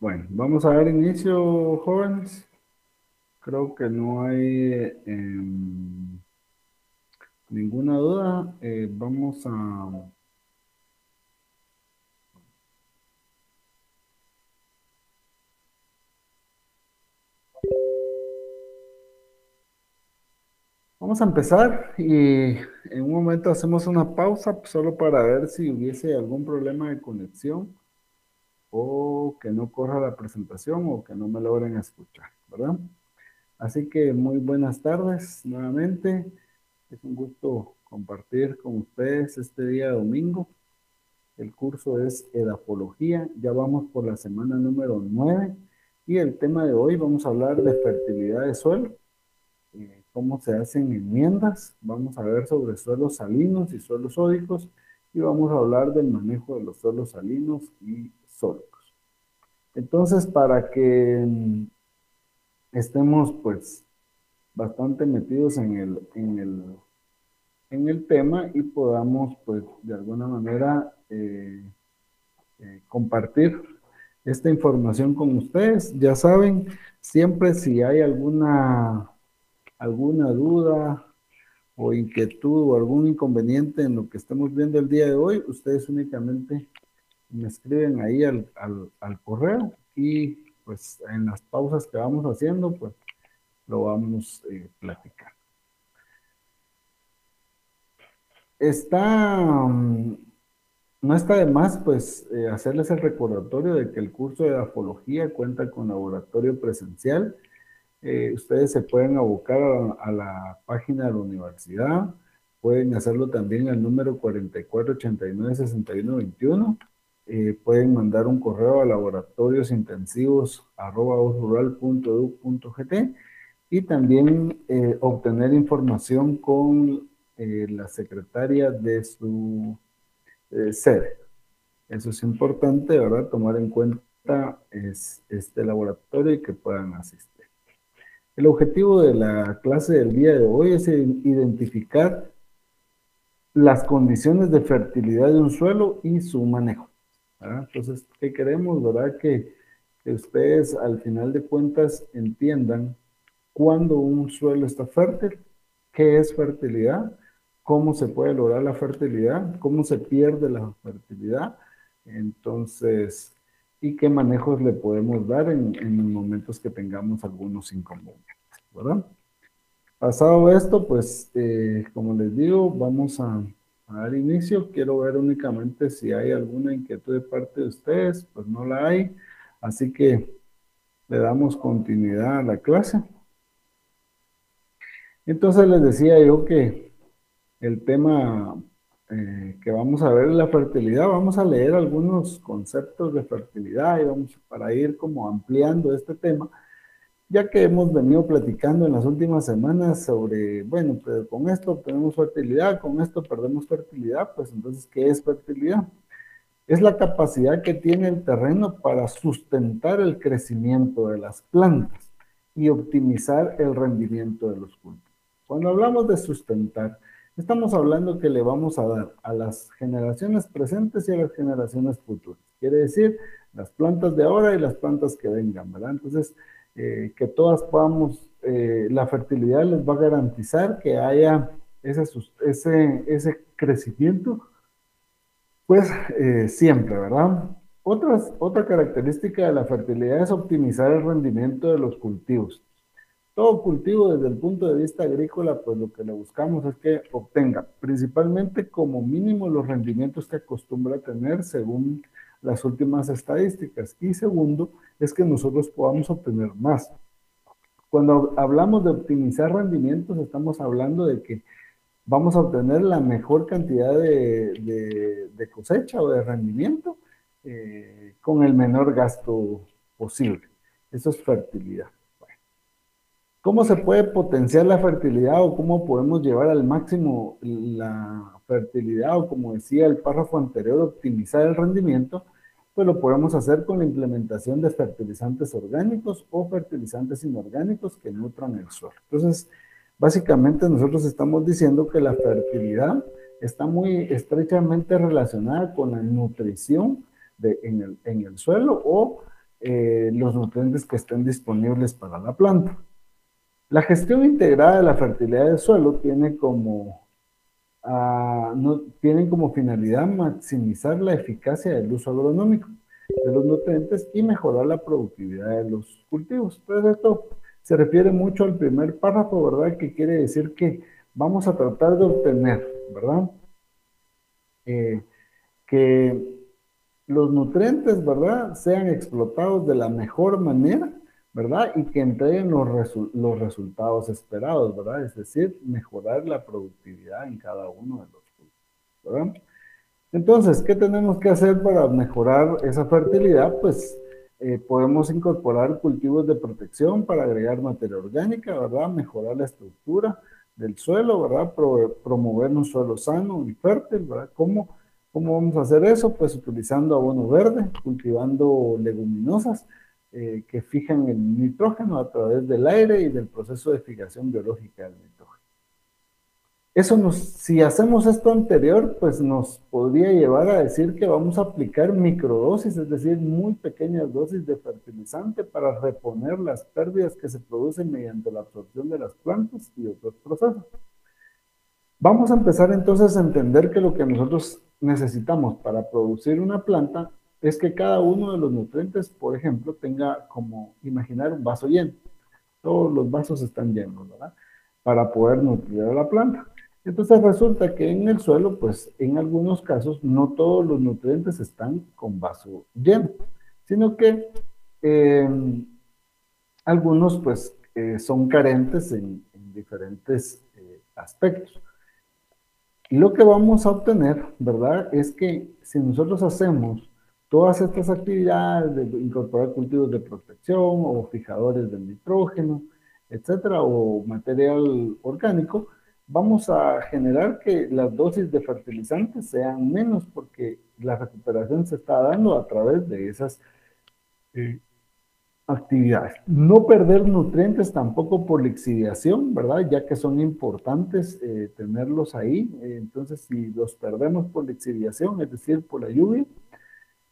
Bueno, vamos a dar inicio, jóvenes. Creo que no hay ninguna duda. Vamos a empezar y en un momento hacemos una pausa solo para ver si hubiese algún problema de conexión o que no corra la presentación o que no me logren escuchar, ¿verdad? Así que muy buenas tardes nuevamente. Es un gusto compartir con ustedes este día domingo. El curso es Edapología, ya vamos por la semana número 9 y el tema de hoy vamos a hablar de fertilidad de suelo, cómo se hacen enmiendas, vamos a ver sobre suelos salinos y suelos sódicos y vamos a hablar del manejo de los suelos salinos y sódicos. Entonces, para que estemos pues bastante metidos en el tema y podamos pues de alguna manera compartir esta información con ustedes. Ya saben, siempre si hay alguna duda o inquietud o algún inconveniente en lo que estamos viendo el día de hoy, ustedes únicamente me escriben ahí al correo y pues en las pausas que vamos haciendo, pues lo vamos platicar. Está, no está de más, pues, hacerles el recordatorio de que el curso de edafología cuenta con laboratorio presencial. Ustedes se pueden abocar a la página de la universidad, pueden hacerlo también al número 4489-6121. Pueden mandar un correo a laboratoriosintensivos@usrural.edu.gt y también obtener información con la secretaria de su sede. Eso es importante, ¿verdad? Tomar en cuenta este laboratorio y que puedan asistir. El objetivo de la clase del día de hoy es identificar las condiciones de fertilidad de un suelo y su manejo, ¿verdad? Entonces, ¿qué queremos, verdad? Que ustedes al final de cuentas entiendan cuándo un suelo está fértil, qué es fertilidad, cómo se puede lograr la fertilidad, cómo se pierde la fertilidad, entonces, y qué manejos le podemos dar en los momentos que tengamos algunos inconvenientes, ¿verdad? Pasado esto, pues, como les digo, vamos a dar inicio. Quiero ver únicamente si hay alguna inquietud de parte de ustedes, pues no la hay, así que le damos continuidad a la clase. Entonces les decía yo que el tema que vamos a ver es la fertilidad. Vamos a leer algunos conceptos de fertilidad y vamos para ir como ampliando este tema, ya que hemos venido platicando en las últimas semanas sobre, bueno, pues con esto obtenemos fertilidad, con esto perdemos fertilidad, pues entonces, ¿qué es fertilidad? Es la capacidad que tiene el terreno para sustentar el crecimiento de las plantas y optimizar el rendimiento de los cultivos. Cuando hablamos de sustentar, estamos hablando que le vamos a dar a las generaciones presentes y a las generaciones futuras. Quiere decir, las plantas de ahora y las plantas que vengan, ¿verdad? Entonces, que todas podamos, la fertilidad les va a garantizar que haya ese crecimiento pues siempre, ¿verdad? Otra característica de la fertilidad es optimizar el rendimiento de los cultivos. Todo cultivo desde el punto de vista agrícola, pues lo que le buscamos es que obtenga principalmente como mínimo los rendimientos que acostumbra tener según las últimas estadísticas. Y segundo, es que nosotros podamos obtener más. Cuando hablamos de optimizar rendimientos, estamos hablando de que vamos a obtener la mejor cantidad de cosecha o de rendimiento con el menor gasto posible. Eso es fertilidad. Bueno, ¿cómo se puede potenciar la fertilidad o cómo podemos llevar al máximo la fertilidad o, como decía el párrafo anterior, optimizar el rendimiento? Pues lo podemos hacer con la implementación de fertilizantes orgánicos o fertilizantes inorgánicos que nutran el suelo. Entonces, básicamente nosotros estamos diciendo que la fertilidad está muy estrechamente relacionada con la nutrición en el suelo o los nutrientes que estén disponibles para la planta. La gestión integrada de la fertilidad del suelo tienen como finalidad maximizar la eficacia del uso agronómico de los nutrientes y mejorar la productividad de los cultivos. Entonces esto se refiere mucho al primer párrafo, ¿verdad? Que quiere decir que vamos a tratar de obtener, ¿verdad? Que los nutrientes, ¿verdad? Sean explotados de la mejor manera, ¿verdad? Y que entreguen los resultados esperados, ¿verdad? Es decir, mejorar la productividad en cada uno de los cultivos, ¿verdad? Entonces, ¿qué tenemos que hacer para mejorar esa fertilidad? Pues podemos incorporar cultivos de protección para agregar materia orgánica, ¿verdad? Mejorar la estructura del suelo, ¿verdad? Promover un suelo sano y fértil, ¿verdad? ¿Cómo vamos a hacer eso? Pues utilizando abono verde, cultivando leguminosas que fijan el nitrógeno a través del aire y del proceso de fijación biológica del nitrógeno. Si hacemos esto anterior, pues nos podría llevar a decir que vamos a aplicar microdosis, es decir, muy pequeñas dosis de fertilizante para reponer las pérdidas que se producen mediante la absorción de las plantas y otros procesos. Vamos a empezar entonces a entender que lo que nosotros necesitamos para producir una planta es que cada uno de los nutrientes, por ejemplo, tenga como imaginar un vaso lleno. Todos los vasos están llenos, ¿verdad? Para poder nutrir a la planta. Entonces resulta que en el suelo, pues en algunos casos, no todos los nutrientes están con vaso lleno, sino que eh, algunos pues son carentes en diferentes aspectos. Y lo que vamos a obtener, ¿verdad? Es que si nosotros hacemos todas estas actividades de incorporar cultivos de protección o fijadores del nitrógeno, etcétera, o material orgánico, vamos a generar que las dosis de fertilizantes sean menos porque la recuperación se está dando a través de esas eh, actividades. No perder nutrientes tampoco por lixiviación, ¿verdad? Ya que son importantes tenerlos ahí. Entonces, si los perdemos por lixiviación, es decir, por la lluvia,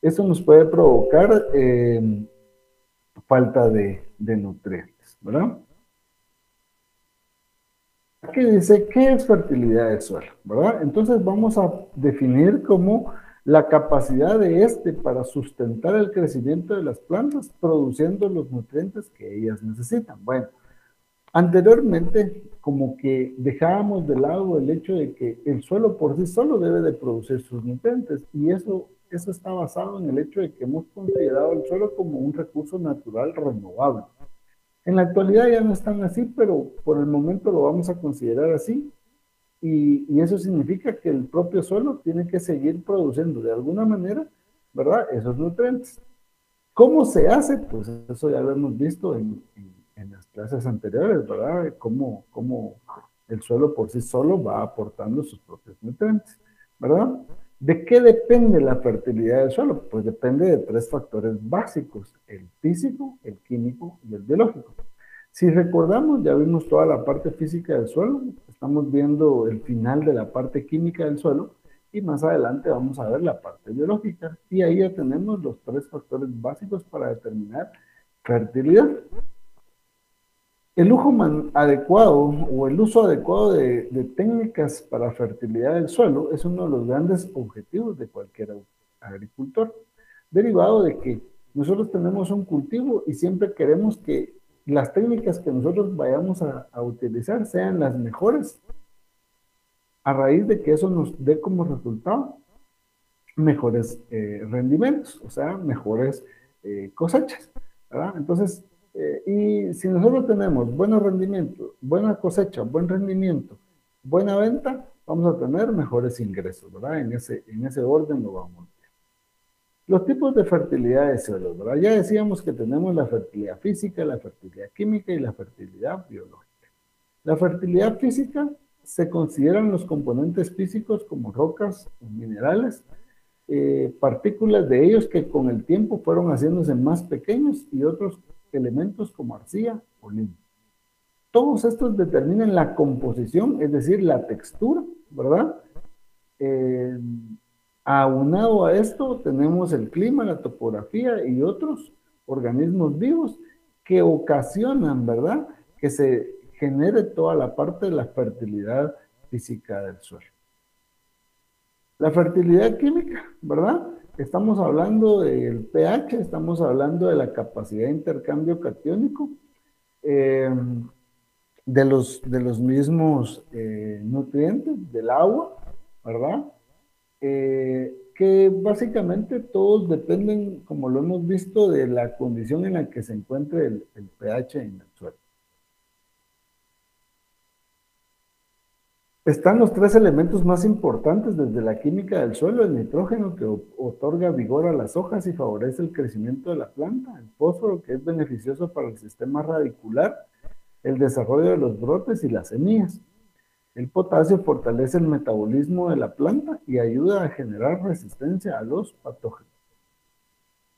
eso nos puede provocar falta de nutrientes, ¿verdad? Aquí dice, ¿qué es fertilidad del suelo? ¿Verdad? Entonces vamos a definir como la capacidad de este para sustentar el crecimiento de las plantas, produciendo los nutrientes que ellas necesitan. Bueno, anteriormente como que dejábamos de lado el hecho de que el suelo por sí solo debe de producir sus nutrientes y eso está basado en el hecho de que hemos considerado el suelo como un recurso natural renovable. En la actualidad ya no están así, pero por el momento lo vamos a considerar así. Y eso significa que el propio suelo tiene que seguir produciendo de alguna manera, ¿verdad? Esos nutrientes. ¿Cómo se hace? Pues eso ya lo hemos visto en las clases anteriores, ¿verdad? Cómo el suelo por sí solo va aportando sus propios nutrientes, ¿verdad? ¿De qué depende la fertilidad del suelo? Pues depende de tres factores básicos, el físico, el químico y el biológico. Si recordamos, ya vimos toda la parte física del suelo, estamos viendo el final de la parte química del suelo y más adelante vamos a ver la parte biológica. Y ahí ya tenemos los tres factores básicos para determinar fertilidad. El uso adecuado o el uso adecuado de técnicas para fertilidad del suelo es uno de los grandes objetivos de cualquier agricultor, derivado de que nosotros tenemos un cultivo y siempre queremos que las técnicas que nosotros vayamos a utilizar sean las mejores, a raíz de que eso nos dé como resultado mejores rendimientos, o sea, mejores cosechas, ¿verdad? Entonces, y si nosotros tenemos buenos rendimientos, buena cosecha, buen rendimiento, buena venta, vamos a tener mejores ingresos, ¿verdad? En ese orden lo vamos. Los tipos de fertilidad de suelos, ¿verdad? Ya decíamos que tenemos la fertilidad física, la fertilidad química y la fertilidad biológica. La fertilidad física se consideran los componentes físicos como rocas, minerales, partículas de ellos que con el tiempo fueron haciéndose más pequeños y otros elementos como arcilla o limo. Todos estos determinan la composición, es decir, la textura, ¿verdad? Aunado a esto tenemos el clima, la topografía y otros organismos vivos que ocasionan, ¿verdad?, que se genere toda la parte de la fertilidad física del suelo. La fertilidad química, ¿verdad? Estamos hablando del pH, estamos hablando de la capacidad de intercambio catiónico, eh, de los mismos nutrientes del agua, ¿verdad? Que básicamente todos dependen, como lo hemos visto, de la condición en la que se encuentre el pH en el suelo. Están los tres elementos más importantes desde la química del suelo: el nitrógeno, que otorga vigor a las hojas y favorece el crecimiento de la planta; el fósforo, que es beneficioso para el sistema radicular, el desarrollo de los brotes y las semillas; el potasio fortalece el metabolismo de la planta y ayuda a generar resistencia a los patógenos.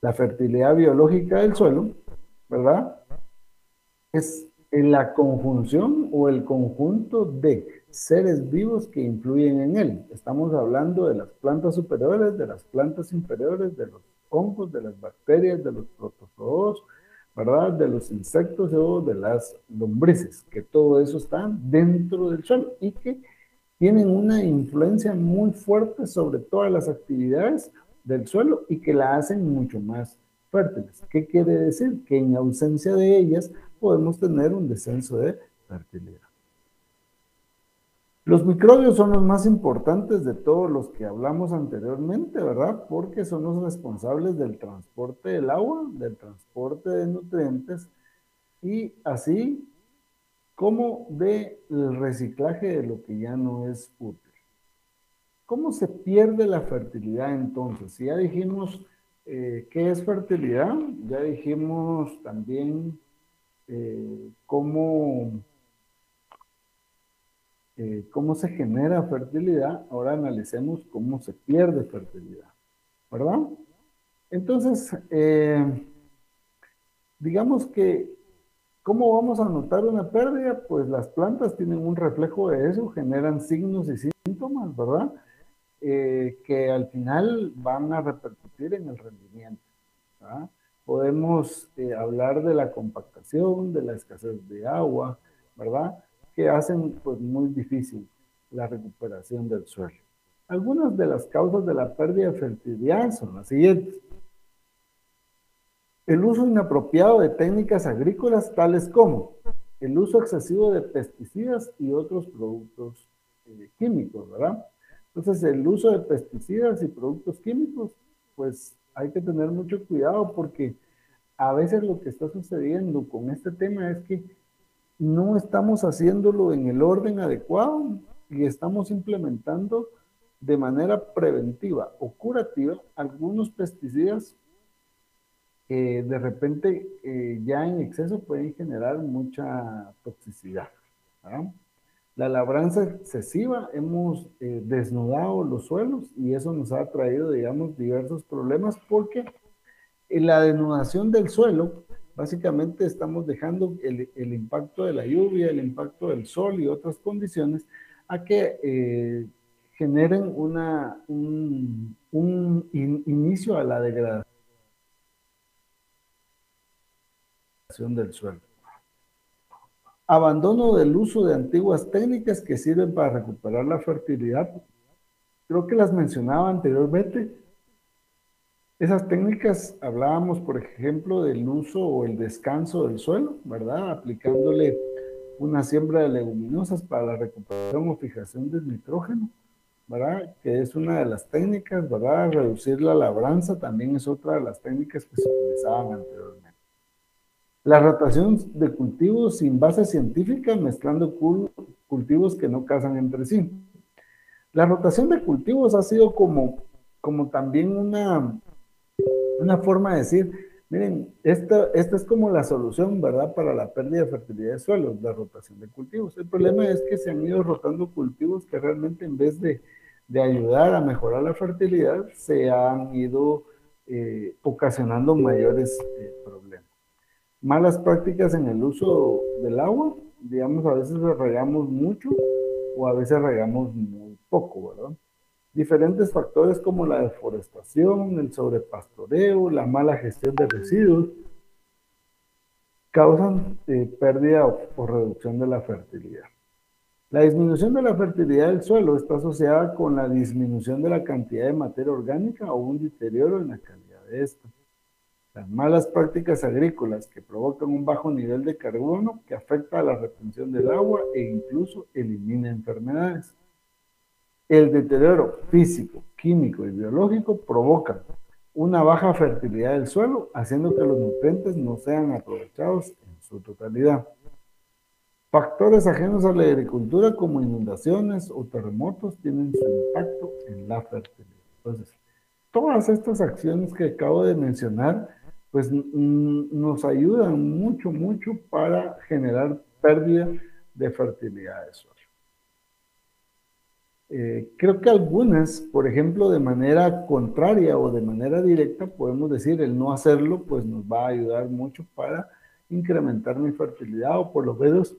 La fertilidad biológica del suelo, ¿verdad?, es la conjunción o el conjunto de seres vivos que influyen en él. Estamos hablando de las plantas superiores, de las plantas inferiores, de los hongos, de las bacterias, de los protozoos, ¿verdad?, de los insectos o de las lombrices, que todo eso está dentro del suelo y que tienen una influencia muy fuerte sobre todas las actividades del suelo y que la hacen mucho más fértiles. ¿Qué quiere decir? Que en ausencia de ellas podemos tener un descenso de fertilidad. Los microbios son los más importantes de todos los que hablamos anteriormente, ¿verdad? Porque son los responsables del transporte del agua, del transporte de nutrientes y así como del reciclaje de lo que ya no es útil. ¿Cómo se pierde la fertilidad entonces? Si ya dijimos qué es fertilidad, ya dijimos también cómo se genera fertilidad, ahora analicemos cómo se pierde fertilidad, ¿verdad? Entonces, digamos que, ¿cómo vamos a notar una pérdida? Pues las plantas tienen un reflejo de eso, generan signos y síntomas, ¿verdad?, que al final van a repercutir en el rendimiento, ¿verdad? Podemos hablar de la compactación, de la escasez de agua, ¿verdad?, que hacen pues muy difícil la recuperación del suelo. Algunas de las causas de la pérdida de fertilidad son las siguientes: el uso inapropiado de técnicas agrícolas tales como el uso excesivo de pesticidas y otros productos químicos, ¿verdad? Entonces, el uso de pesticidas y productos químicos, pues hay que tener mucho cuidado porque a veces lo que está sucediendo con este tema es que no estamos haciéndolo en el orden adecuado y estamos implementando de manera preventiva o curativa algunos pesticidas que de repente ya en exceso pueden generar mucha toxicidad, ¿verdad? La labranza excesiva, hemos desnudado los suelos y eso nos ha traído, digamos, diversos problemas porque en la denudación del suelo, básicamente estamos dejando el impacto de la lluvia, el impacto del sol y otras condiciones a que generen un inicio a la degradación del suelo. Abandono del uso de antiguas técnicas que sirven para recuperar la fertilidad. Creo que las mencionaba anteriormente. Esas técnicas, hablábamos, por ejemplo, del uso o el descanso del suelo, ¿verdad?, aplicándole una siembra de leguminosas para la recuperación o fijación del nitrógeno, ¿verdad?, que es una de las técnicas, ¿verdad? Reducir la labranza también es otra de las técnicas que se utilizaban anteriormente. La rotación de cultivos sin base científica, mezclando cultivos que no casan entre sí. La rotación de cultivos ha sido como también una forma de decir, miren, esta es como la solución, ¿verdad?, para la pérdida de fertilidad de suelos, la rotación de cultivos. El problema es que se han ido rotando cultivos que realmente en vez de ayudar a mejorar la fertilidad, se han ido ocasionando mayores problemas. Malas prácticas en el uso del agua, digamos, a veces regamos mucho o a veces regamos muy poco, ¿verdad? Diferentes factores como la deforestación, el sobrepastoreo, la mala gestión de residuos, causan pérdida o reducción de la fertilidad. La disminución de la fertilidad del suelo está asociada con la disminución de la cantidad de materia orgánica o un deterioro en la calidad de esta. Las malas prácticas agrícolas que provocan un bajo nivel de carbono que afecta a la retención del agua e incluso elimina enfermedades. El deterioro físico, químico y biológico provoca una baja fertilidad del suelo, haciendo que los nutrientes no sean aprovechados en su totalidad. Factores ajenos a la agricultura como inundaciones o terremotos tienen su impacto en la fertilidad. Entonces, todas estas acciones que acabo de mencionar, pues nos ayudan mucho, mucho para generar pérdida de fertilidad de suelo. Creo que algunas, por ejemplo, de manera contraria o de manera directa, podemos decir el no hacerlo, pues nos va a ayudar mucho para incrementar mi fertilidad o por lo menos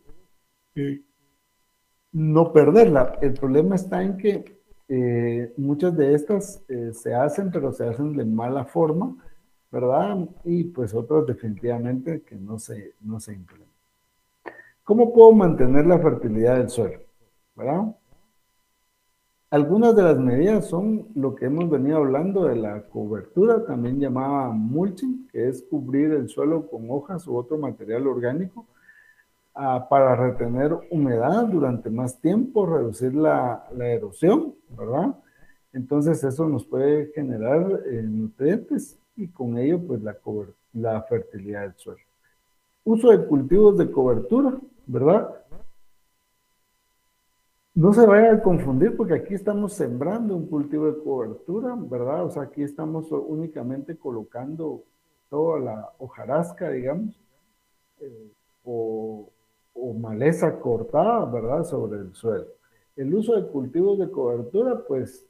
no perderla. El problema está en que muchas de estas se hacen, pero se hacen de mala forma, ¿verdad? Y pues otras definitivamente que no se implementan. ¿Cómo puedo mantener la fertilidad del suelo? ¿Verdad? Algunas de las medidas son lo que hemos venido hablando de la cobertura, también llamada mulching, que es cubrir el suelo con hojas u otro material orgánico para retener humedad durante más tiempo, reducir la erosión, ¿verdad? Entonces eso nos puede generar nutrientes y con ello pues la fertilidad del suelo. Uso de cultivos de cobertura, ¿verdad? No se vayan a confundir porque aquí estamos sembrando un cultivo de cobertura, ¿verdad? O sea, aquí estamos únicamente colocando toda la hojarasca, digamos, o maleza cortada, ¿verdad? Sobre el suelo. El uso de cultivos de cobertura, pues,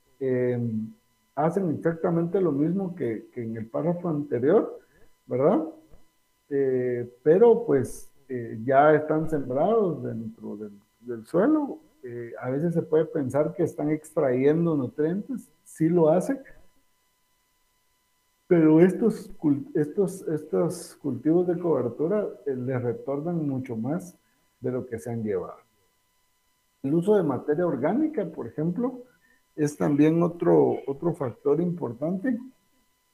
hacen exactamente lo mismo que en el párrafo anterior, ¿verdad? Pero pues ya están sembrados dentro del suelo. A veces se puede pensar que están extrayendo nutrientes, sí lo hace, pero estos cultivos de cobertura les retornan mucho más de lo que se han llevado. El uso de materia orgánica, por ejemplo, es también otro factor importante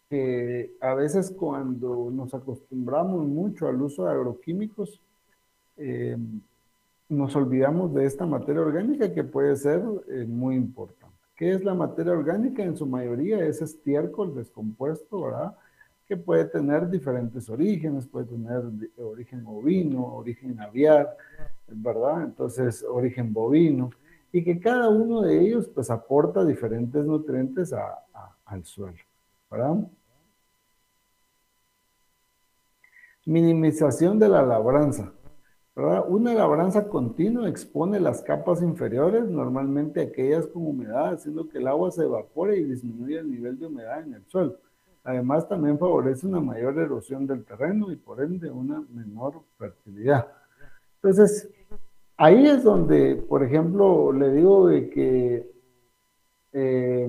que a veces cuando nos acostumbramos mucho al uso de agroquímicos, nos olvidamos de esta materia orgánica que puede ser muy importante. ¿Qué es la materia orgánica? En su mayoría es estiércol descompuesto, ¿verdad? Que puede tener diferentes orígenes, puede tener origen ovino, origen aviar, ¿verdad? Entonces, origen bovino, y que cada uno de ellos pues aporta diferentes nutrientes al suelo, ¿verdad? Minimización de la labranza, ¿verdad? Una labranza continua expone las capas inferiores, normalmente aquellas con humedad, haciendo que el agua se evapore y disminuya el nivel de humedad en el suelo. Además, también favorece una mayor erosión del terreno y por ende una menor fertilidad. Entonces, ahí es donde, por ejemplo, le digo de que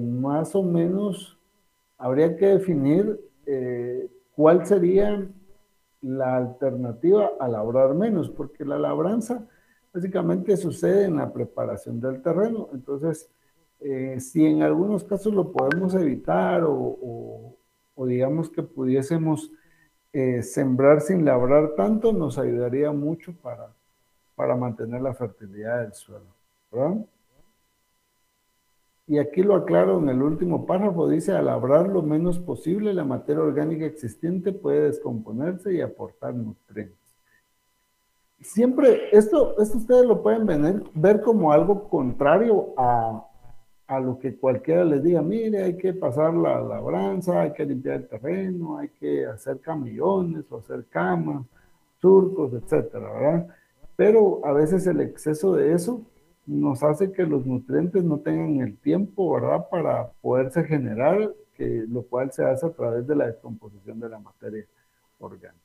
más o menos habría que definir cuál sería la alternativa a labrar menos, porque la labranza básicamente sucede en la preparación del terreno. Entonces, si en algunos casos lo podemos evitar o digamos que pudiésemos sembrar sin labrar tanto, nos ayudaría mucho para mantener la fertilidad del suelo, ¿verdad? Y aquí lo aclaro en el último párrafo, dice, al labrar lo menos posible, la materia orgánica existente puede descomponerse y aportar nutrientes. Siempre, esto ustedes lo pueden ver como algo contrario a lo que cualquiera les diga, mire, hay que pasar la labranza, hay que limpiar el terreno, hay que hacer camellones o hacer camas, surcos, etcétera, ¿verdad? Pero a veces el exceso de eso nos hace que los nutrientes no tengan el tiempo, ¿verdad?, para poderse generar, lo cual se hace a través de la descomposición de la materia orgánica.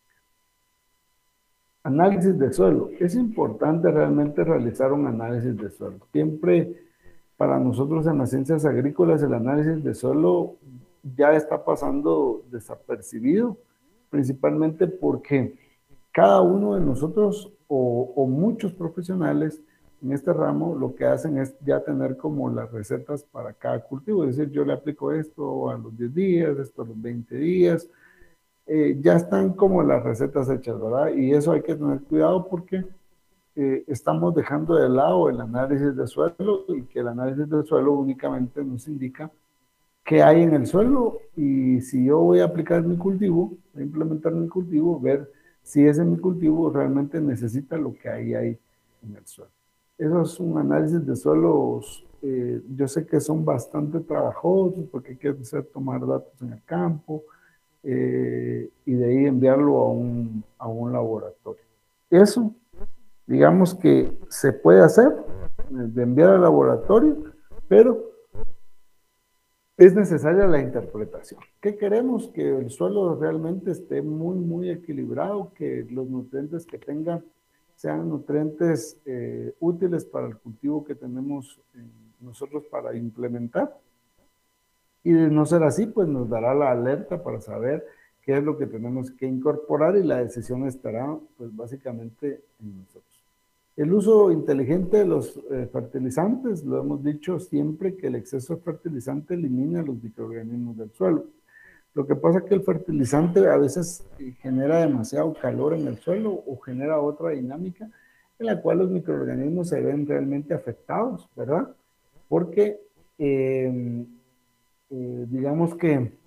Análisis de suelo. Es importante realmente realizar un análisis de suelo. Siempre para nosotros en las ciencias agrícolas el análisis de suelo ya está pasando desapercibido, principalmente porque cada uno de nosotros o muchos profesionales en este ramo lo que hacen es ya tener como las recetas para cada cultivo, es decir, yo le aplico esto a los 10 días, esto a los 20 días, ya están como las recetas hechas, ¿verdad? Y eso hay que tener cuidado porque estamos dejando de lado el análisis de suelo y que el análisis del suelo únicamente nos indica qué hay en el suelo y si yo voy a aplicar mi cultivo, voy a implementar mi cultivo, ver si ese mi cultivo realmente necesita lo que hay en el suelo. Eso es un análisis de suelos, yo sé que son bastante trabajosos porque hay que hacer tomar datos en el campo y de ahí enviarlo a un laboratorio. Eso, digamos que se puede hacer, de enviar al laboratorio, pero es necesaria la interpretación. ¿Qué queremos? Que el suelo realmente esté muy equilibrado, que los nutrientes que tenga sean nutrientes útiles para el cultivo que tenemos nosotros para implementar. Y de no ser así, pues nos dará la alerta para saber qué es lo que tenemos que incorporar y la decisión estará, pues básicamente en nosotros. El uso inteligente de los fertilizantes, lo hemos dicho siempre que el exceso de fertilizante elimina los microorganismos del suelo. Lo que pasa es que el fertilizante a veces genera demasiado calor en el suelo o genera otra dinámica en la cual los microorganismos se ven realmente afectados, ¿verdad? Porque digamos que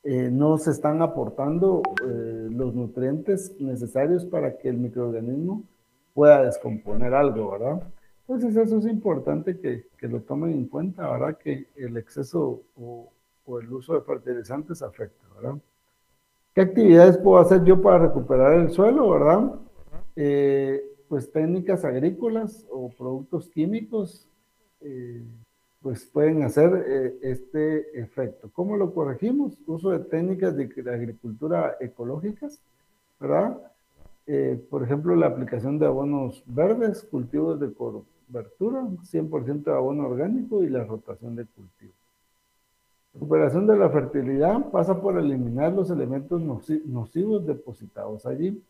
no se están aportando los nutrientes necesarios para que el microorganismo pueda descomponer algo, ¿verdad? Entonces eso es importante que lo tomen en cuenta, ¿verdad? Que el exceso o el uso de fertilizantes afecta, ¿verdad? ¿Qué actividades puedo hacer yo para recuperar el suelo, verdad? Pues técnicas agrícolas o productos químicos, pues pueden hacer este efecto. ¿Cómo lo corregimos? Uso de técnicas de agricultura ecológicas, ¿verdad? Por ejemplo, la aplicación de abonos verdes, cultivos de cobertura, 100% de abono orgánico y la rotación de cultivos. Recuperación de la fertilidad pasa por eliminar los elementos nocivos depositados allí,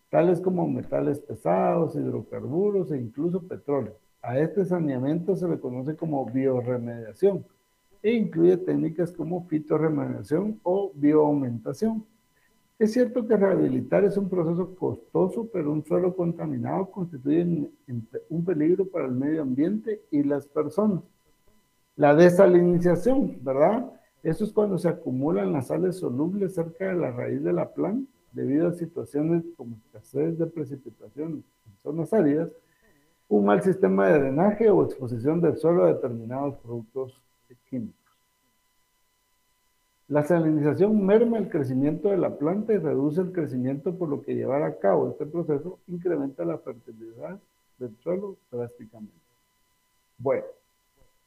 tales como metales pesados, hidrocarburos e incluso petróleo. A este saneamiento se le conoce como bioremediación e incluye técnicas como fitorremediación o bioaumentación. Es cierto que rehabilitar es un proceso costoso, pero un suelo contaminado constituye un peligro para el medio ambiente y las personas. La desalinización, ¿verdad? Eso es cuando se acumulan las sales solubles cerca de la raíz de la planta debido a situaciones como escasez de precipitación en zonas áridas, un mal sistema de drenaje o exposición del suelo a determinados productos químicos. La salinización merma el crecimiento de la planta y reduce el crecimiento, por lo que llevar a cabo este proceso incrementa la fertilidad del suelo drásticamente. Bueno,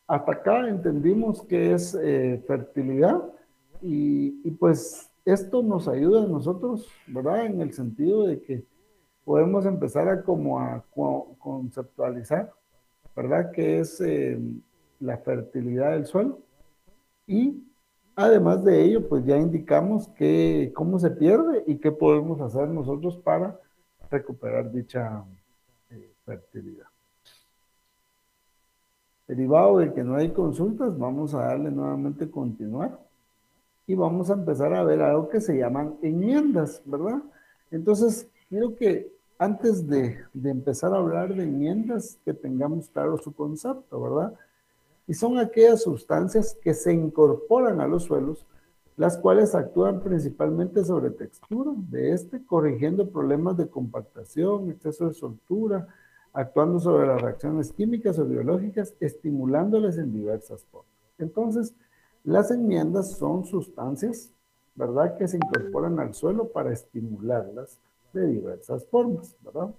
hasta acá entendimos qué es fertilidad y pues esto nos ayuda a nosotros, ¿verdad? En el sentido de que podemos empezar a como a conceptualizar, ¿verdad? ¿Qué es la fertilidad del suelo? Y además de ello, pues ya indicamos cómo se pierde y qué podemos hacer nosotros para recuperar dicha fertilidad. Derivado de que no hay consultas, vamos a darle nuevamente continuar y vamos a empezar a ver algo que se llaman enmiendas, ¿verdad? Entonces, quiero que antes de empezar a hablar de enmiendas, que tengamos claro su concepto, ¿verdad? Y son aquellas sustancias que se incorporan a los suelos, las cuales actúan principalmente sobre textura de este, corrigiendo problemas de compactación, exceso de soltura, actuando sobre las reacciones químicas o biológicas, estimulándoles en diversas formas. Entonces, las enmiendas son sustancias, ¿verdad?, que se incorporan al suelo para estimularlas de diversas formas, ¿verdad?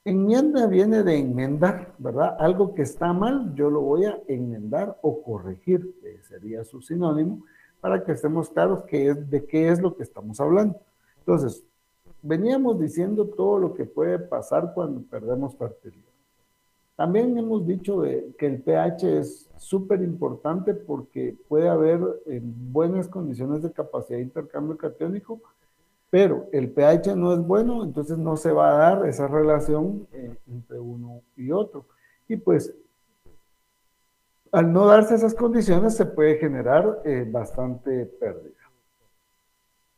Enmienda viene de enmendar, ¿verdad? Algo que está mal, yo lo voy a enmendar o corregir, que sería su sinónimo, para que estemos claros de qué es lo que estamos hablando. Entonces, veníamos diciendo todo lo que puede pasar cuando perdemos fertilidad. También hemos dicho que el pH es súper importante porque puede haber buenas condiciones de capacidad de intercambio catiónico, pero el pH no es bueno, entonces no se va a dar esa relación entre uno y otro. Y pues al no darse esas condiciones se puede generar bastante pérdida.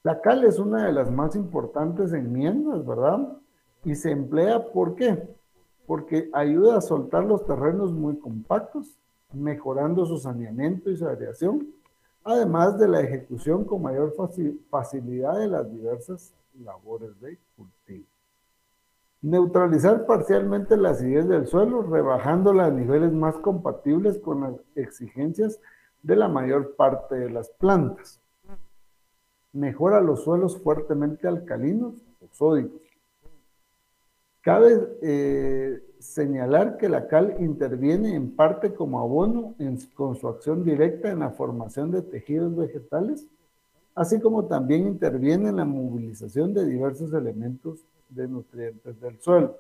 La cal es una de las más importantes enmiendas, ¿verdad? Y se emplea, ¿por qué? Porque ayuda a soltar los terrenos muy compactos, mejorando su saneamiento y su aireación, además de la ejecución con mayor facilidad de las diversas labores de cultivo. Neutralizar parcialmente la acidez del suelo, rebajándola a niveles más compatibles con las exigencias de la mayor parte de las plantas. Mejora los suelos fuertemente alcalinos o sódicos. Cabe señalar que la cal interviene en parte como abono con su acción directa en la formación de tejidos vegetales, así como también interviene en la movilización de diversos elementos de nutrientes del suelo.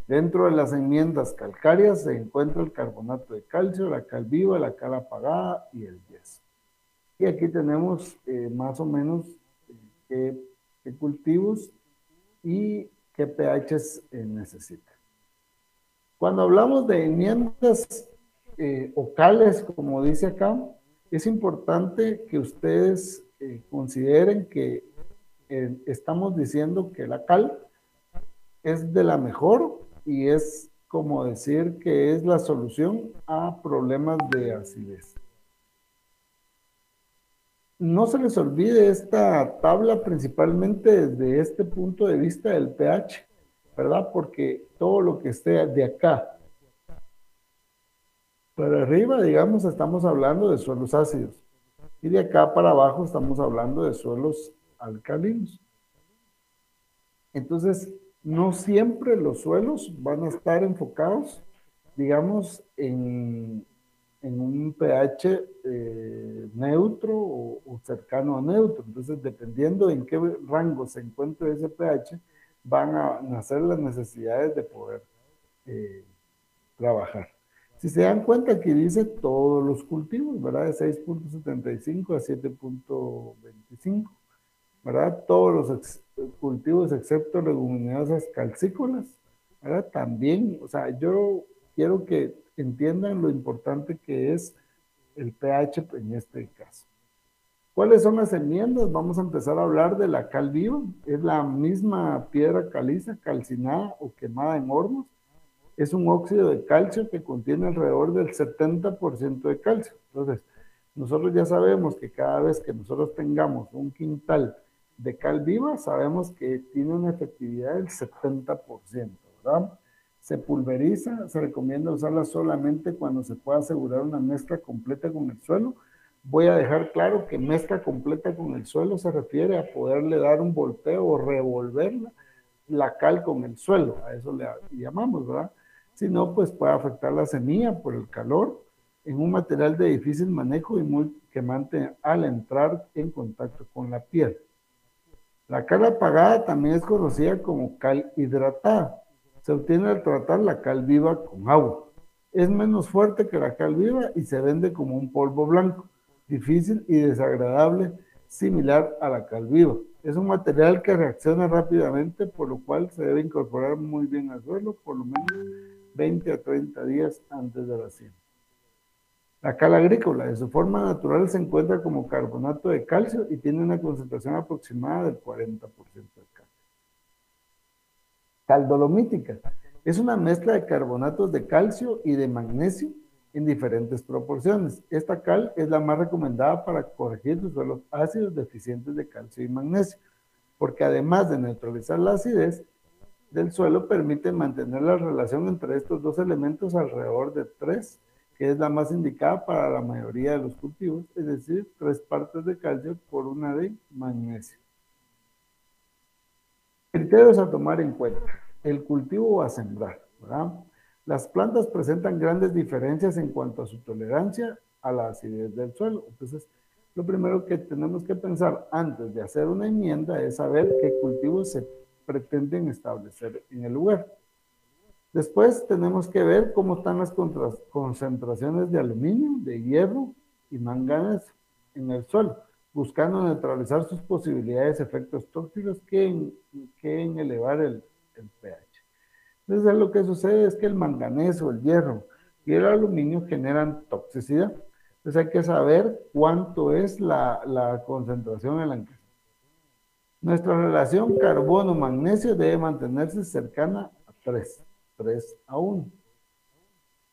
Dentro de las enmiendas calcáreas se encuentra el carbonato de calcio, la cal viva, la cal apagada y el yeso. Y aquí tenemos más o menos qué cultivos y qué pHs necesita. Cuando hablamos de enmiendas o cales, como dice acá, es importante que ustedes consideren que estamos diciendo que la cal es de la mejor y es como decir que es la solución a problemas de acidez. No se les olvide esta tabla principalmente desde este punto de vista del pH, ¿verdad? Porque todo lo que esté de acá para arriba, digamos, estamos hablando de suelos ácidos. Y de acá para abajo estamos hablando de suelos alcalinos. Entonces, no siempre los suelos van a estar enfocados, digamos, en un pH neutro o cercano a neutro. Entonces, dependiendo en qué rango se encuentre ese pH, van a nacer las necesidades de poder trabajar. Si se dan cuenta, aquí dice todos los cultivos, ¿verdad? De 6.75 a 7.25, ¿verdad? Todos los cultivos excepto leguminosas calcícolas, ¿verdad? También, o sea, yo quiero que entiendan lo importante que es el pH en este caso. ¿Cuáles son las enmiendas? Vamos a empezar a hablar de la cal viva. Es la misma piedra caliza calcinada o quemada en hornos. Es un óxido de calcio que contiene alrededor del 70% de calcio. Entonces, nosotros ya sabemos que cada vez que nosotros tengamos un quintal de cal viva, sabemos que tiene una efectividad del 70%, ¿verdad? Se pulveriza, se recomienda usarla solamente cuando se pueda asegurar una mezcla completa con el suelo. Voy a dejar claro que mezcla completa con el suelo se refiere a poderle dar un volteo o revolverla la cal con el suelo, a eso le llamamos, ¿verdad? Si no, pues puede afectar la semilla por el calor en un material de difícil manejo y muy quemante al entrar en contacto con la piel. La cal apagada también es conocida como cal hidratada. Se obtiene al tratar la cal viva con agua. Es menos fuerte que la cal viva y se vende como un polvo blanco, difícil y desagradable, similar a la cal viva. Es un material que reacciona rápidamente, por lo cual se debe incorporar muy bien al suelo, por lo menos 20 a 30 días antes de la siembra. La cal agrícola, de su forma natural, se encuentra como carbonato de calcio y tiene una concentración aproximada del 40% de calcio. Cal dolomítica, es una mezcla de carbonatos de calcio y de magnesio en diferentes proporciones. Esta cal es la más recomendada para corregir los suelos ácidos deficientes de calcio y magnesio, porque además de neutralizar la acidez del suelo, permite mantener la relación entre estos dos elementos alrededor de 3, que es la más indicada para la mayoría de los cultivos, es decir, 3 partes de calcio por una de magnesio. Criterios a tomar en cuenta. El cultivo a sembrar, ¿verdad? Las plantas presentan grandes diferencias en cuanto a su tolerancia a la acidez del suelo. Entonces, lo primero que tenemos que pensar antes de hacer una enmienda es saber qué cultivos se pretenden establecer en el lugar. Después tenemos que ver cómo están las concentraciones de aluminio, de hierro y manganeso en el suelo. buscando neutralizar sus posibilidades de efectos tóxicos que en elevar el pH. Entonces, lo que sucede es que el manganeso, el hierro y el aluminio generan toxicidad. Entonces, hay que saber cuánto es la concentración en la que nuestra relación carbono-magnesio debe mantenerse cercana a 3 a 1.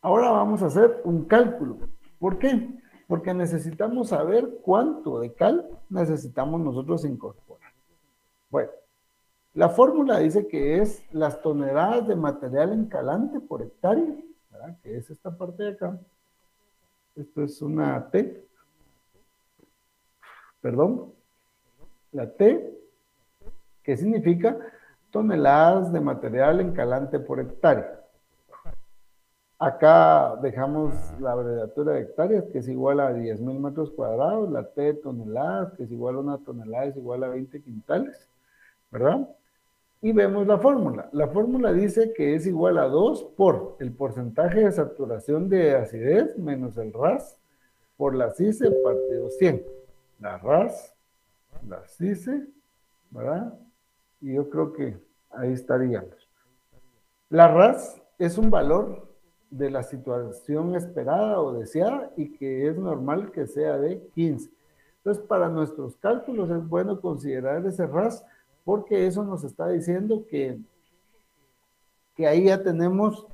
Ahora vamos a hacer un cálculo. ¿Por qué? Porque necesitamos saber cuánto de cal necesitamos nosotros incorporar. Bueno, la fórmula dice que es las toneladas de material encalante por hectárea, ¿verdad? Que es esta parte de acá. Esto es una T. Perdón. La T, que significa toneladas de material encalante por hectárea. Acá dejamos la abreviatura de hectáreas, que es igual a 10.000 metros cuadrados, la T de toneladas, que es igual a una tonelada, es igual a 20 quintales, ¿verdad? Y vemos la fórmula. La fórmula dice que es igual a 2 por el porcentaje de saturación de acidez menos el RAS por la CICE partido 100. La RAS, la CICE, ¿verdad? Y yo creo que ahí estaríamos. La RAS es un valor de la situación esperada o deseada y que es normal que sea de 15. Entonces, para nuestros cálculos es bueno considerar ese RAS porque eso nos está diciendo que ahí ya tenemos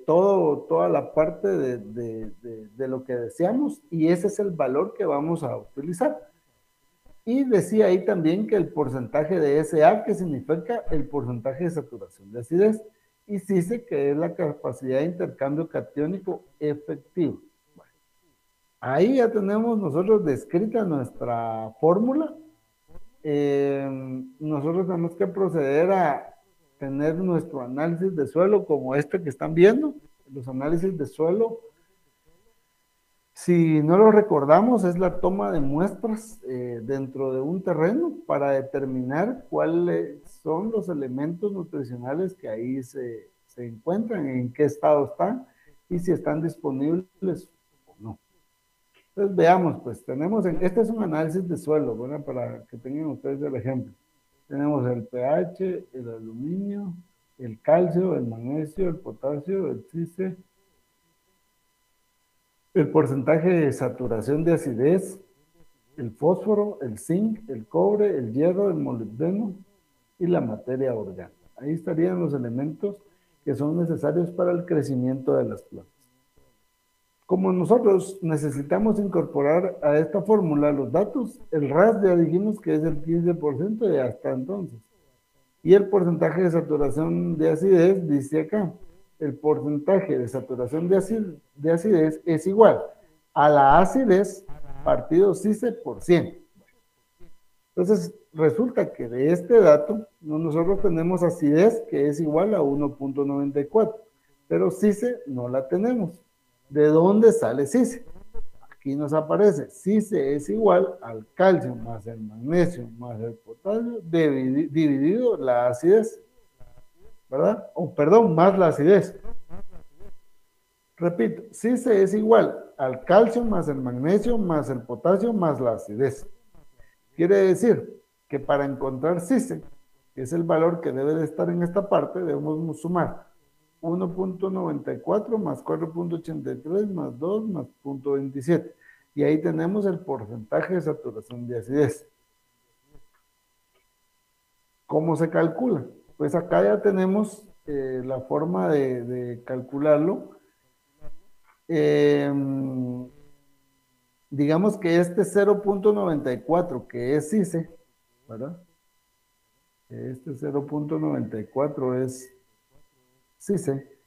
toda la parte de lo que deseamos y ese es el valor que vamos a utilizar. Y decía ahí también que el porcentaje de SA, que significa el porcentaje de saturación de acidez, y CICE, que es la capacidad de intercambio catiónico efectivo. Bueno, ahí ya tenemos nosotros descrita nuestra fórmula. Nosotros tenemos que proceder a tener nuestro análisis de suelo como este que están viendo. Los análisis de suelo, si no lo recordamos, es la toma de muestras dentro de un terreno para determinar cuáles son los elementos nutricionales que ahí se encuentran, en qué estado están y si están disponibles o no. Entonces veamos, pues tenemos, este es un análisis de suelo, ¿verdad? Para que tengan ustedes el ejemplo. Tenemos el pH, el aluminio, el calcio, el magnesio, el potasio, el CICE, el porcentaje de saturación de acidez, el fósforo, el zinc, el cobre, el hierro, el molibdeno y la materia orgánica. Ahí estarían los elementos que son necesarios para el crecimiento de las plantas. Como nosotros necesitamos incorporar a esta fórmula los datos, el RAS ya dijimos que es el 15% de hasta entonces. Y el porcentaje de saturación de acidez dice acá, el porcentaje de saturación de acidez es igual a la acidez partido CICE por 100. Entonces, resulta que de este dato, nosotros tenemos acidez que es igual a 1.94, pero CICE no la tenemos. ¿De dónde sale CICE? Aquí nos aparece, CICE es igual al calcio más el magnesio más el potasio dividido la acidez, ¿verdad? O perdón, más la acidez. Repito, CICE es igual al calcio más el magnesio más el potasio más la acidez. Quiere decir que para encontrar CICE, que es el valor que debe de estar en esta parte, debemos sumar 1.94 más 4.83 más 2 más 0.27. Y ahí tenemos el porcentaje de saturación de acidez. ¿Cómo se calcula? Pues acá ya tenemos la forma de calcularlo. Digamos que este 0.94 que es CICE, ¿verdad? Este 0.94 es CICE,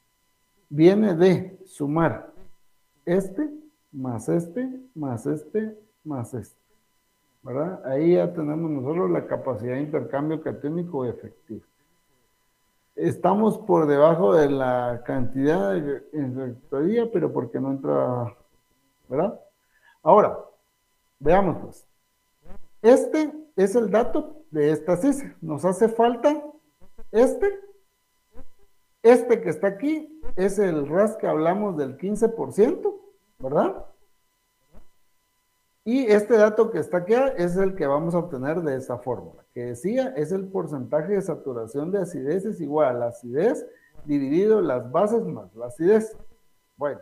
viene de sumar este, más este, más este, más este, ¿verdad? Ahí ya tenemos nosotros la capacidad de intercambio catiónico efectivo. Estamos por debajo de la cantidad en rectoría, pero porque no entra, ¿verdad? Ahora, veamos pues. Este es el dato de esta CICE. Nos hace falta este que está aquí es el RAS que hablamos del 15%, ¿verdad? Y este dato que está aquí es el que vamos a obtener de esta fórmula, que decía es el porcentaje de saturación de acidez es igual a la acidez dividido las bases más la acidez. Bueno,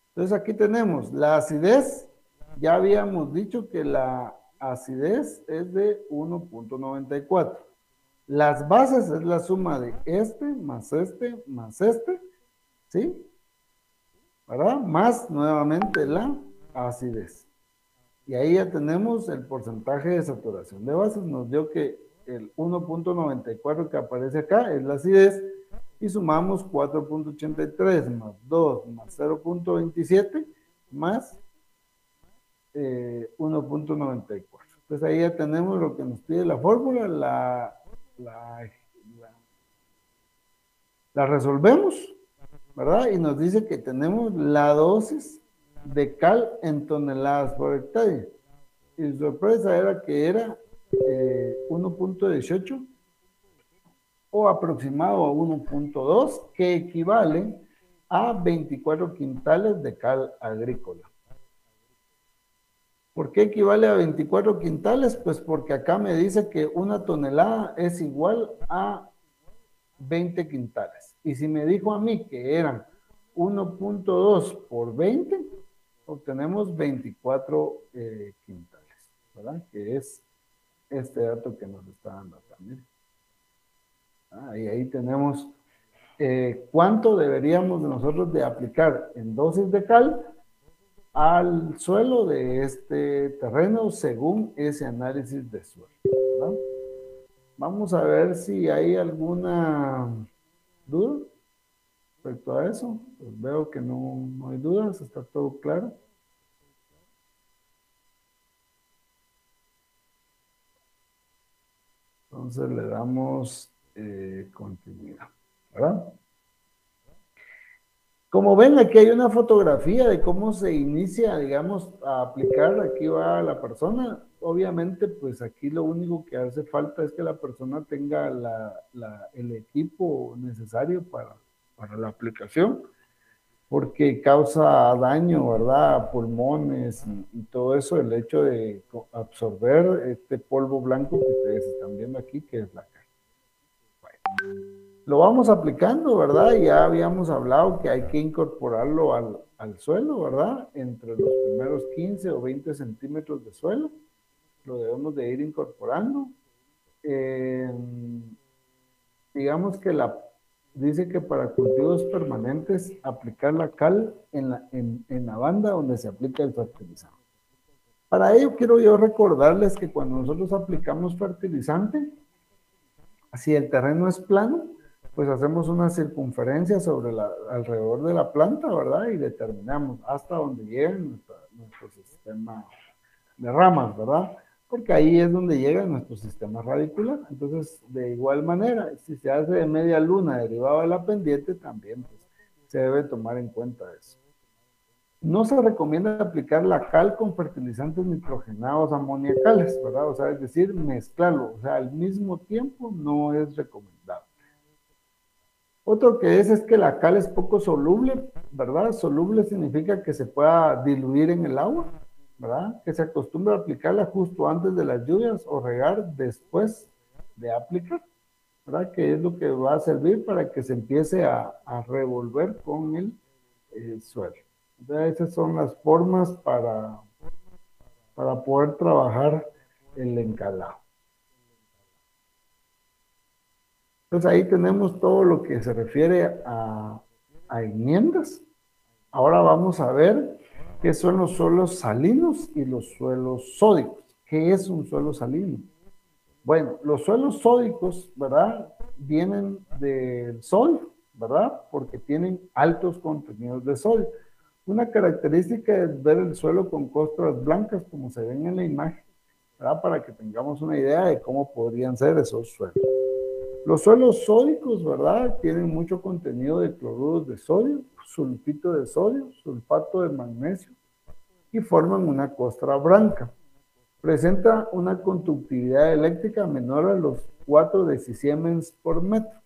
entonces aquí tenemos la acidez, ya habíamos dicho que la acidez es de 1.94. Las bases es la suma de más este, ¿sí? ¿Verdad? Más nuevamente la acidez. Y ahí ya tenemos el porcentaje de saturación de bases. Nos dio que el 1.94 que aparece acá es la acidez y sumamos 4.83 más 2 más 0.27 más 1.94. Entonces ahí ya tenemos lo que nos pide la fórmula, la, la resolvemos, ¿verdad? Y nos dice que tenemos la dosis de cal en toneladas por hectárea. Y sorpresa era que era 1.18 o aproximado a 1.2, que equivale a 24 quintales de cal agrícola. ¿Por qué equivale a 24 quintales? Pues porque acá me dice que una tonelada es igual a 20 quintales. Y si me dijo a mí que eran 1.2 por 20, obtenemos 24 quintales, ¿verdad? Que es este dato que nos está dando acá. Miren. Y ahí tenemos cuánto deberíamos nosotros de aplicar en dosis de cal al suelo de este terreno según ese análisis de suelo, ¿verdad? Vamos a ver si hay alguna duda respecto a eso. Pues veo que no hay dudas, está todo claro. Entonces le damos continuidad, ¿verdad? Como ven, aquí hay una fotografía de cómo se inicia, digamos, a aplicar. Aquí va la persona. Obviamente, pues aquí lo único que hace falta es que la persona tenga el equipo necesario para la aplicación, porque causa daño, ¿verdad? A pulmones y todo eso, el hecho de absorber este polvo blanco que ustedes están viendo aquí, que es la cal. Bueno. Lo vamos aplicando, ¿verdad? Ya habíamos hablado que hay que incorporarlo al suelo, ¿verdad? Entre los primeros 15 o 20 centímetros de suelo, lo debemos de ir incorporando. Digamos que dice que para cultivos permanentes aplicar la cal en la banda donde se aplica el fertilizante. Para ello quiero yo recordarles que cuando nosotros aplicamos fertilizante, si el terreno es plano, pues hacemos una circunferencia alrededor de la planta, ¿verdad? Y determinamos hasta donde llega nuestro sistema de ramas, ¿verdad? Porque ahí es donde llega nuestro sistema radicular. Entonces, de igual manera, si se hace de media luna derivado de la pendiente, también pues, se debe tomar en cuenta eso. No se recomienda aplicar la cal con fertilizantes nitrogenados amoniacales, ¿verdad? O sea, es decir, mezclarlo, o sea, al mismo tiempo no es recomendable. Otro que es que la cal es poco soluble, ¿verdad? Soluble significa que se pueda diluir en el agua, ¿verdad? Que se acostumbra a aplicarla justo antes de las lluvias o regar después de aplicar, ¿verdad? Que es lo que va a servir para que se empiece a revolver con el suelo. Entonces, esas son las formas para poder trabajar el encalado. Entonces ahí tenemos todo lo que se refiere a enmiendas. Ahora vamos a ver qué son los suelos salinos y los suelos sódicos. ¿Qué es un suelo salino? Bueno, los suelos sódicos, ¿verdad? Vienen del sodio, ¿verdad? Porque tienen altos contenidos de sodio. Una característica es ver el suelo con costras blancas, como se ven en la imagen, ¿verdad? Para que tengamos una idea de cómo podrían ser esos suelos. Los suelos sódicos, ¿verdad? Tienen mucho contenido de cloruros de sodio, sulfito de sodio, sulfato de magnesio y forman una costra blanca. Presenta una conductividad eléctrica menor a los 4 decisiemens por metro.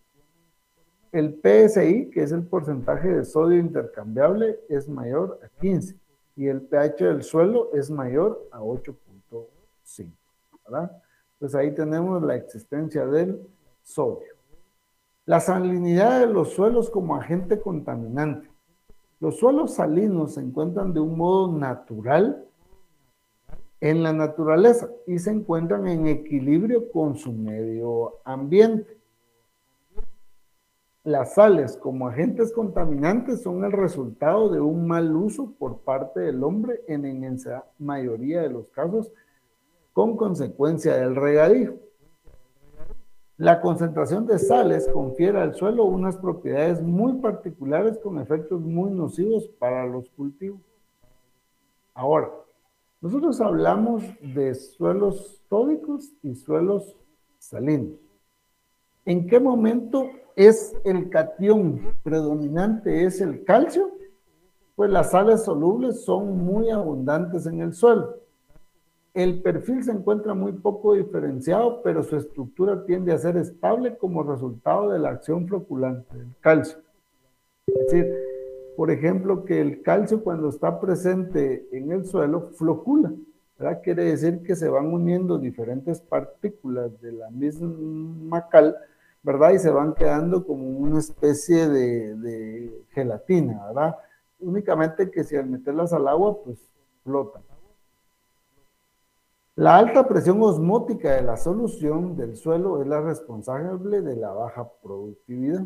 El PSI, que es el porcentaje de sodio intercambiable, es mayor a 15. y el pH del suelo es mayor a 8.5, ¿verdad? Entonces ahí tenemos la existencia del sodio. La salinidad de los suelos como agente contaminante. Los suelos salinos se encuentran de un modo natural en la naturaleza y se encuentran en equilibrio con su medio ambiente. Las sales como agentes contaminantes son el resultado de un mal uso por parte del hombre en la inmensa mayoría de los casos con consecuencia del regadío. La concentración de sales confiere al suelo unas propiedades muy particulares con efectos muy nocivos para los cultivos. Ahora, nosotros hablamos de suelos sódicos y suelos salinos. ¿En qué momento es el catión predominante? ¿Es el calcio? Pues las sales solubles son muy abundantes en el suelo. El perfil se encuentra muy poco diferenciado, pero su estructura tiende a ser estable como resultado de la acción floculante del calcio. Es decir, por ejemplo, que el calcio cuando está presente en el suelo flocula, ¿verdad? Quiere decir que se van uniendo diferentes partículas de la misma cal, ¿verdad? Y se van quedando como una especie de gelatina, ¿verdad? Únicamente que si al meterlas al agua, pues flotan. La alta presión osmótica de la solución del suelo es la responsable de la baja productividad.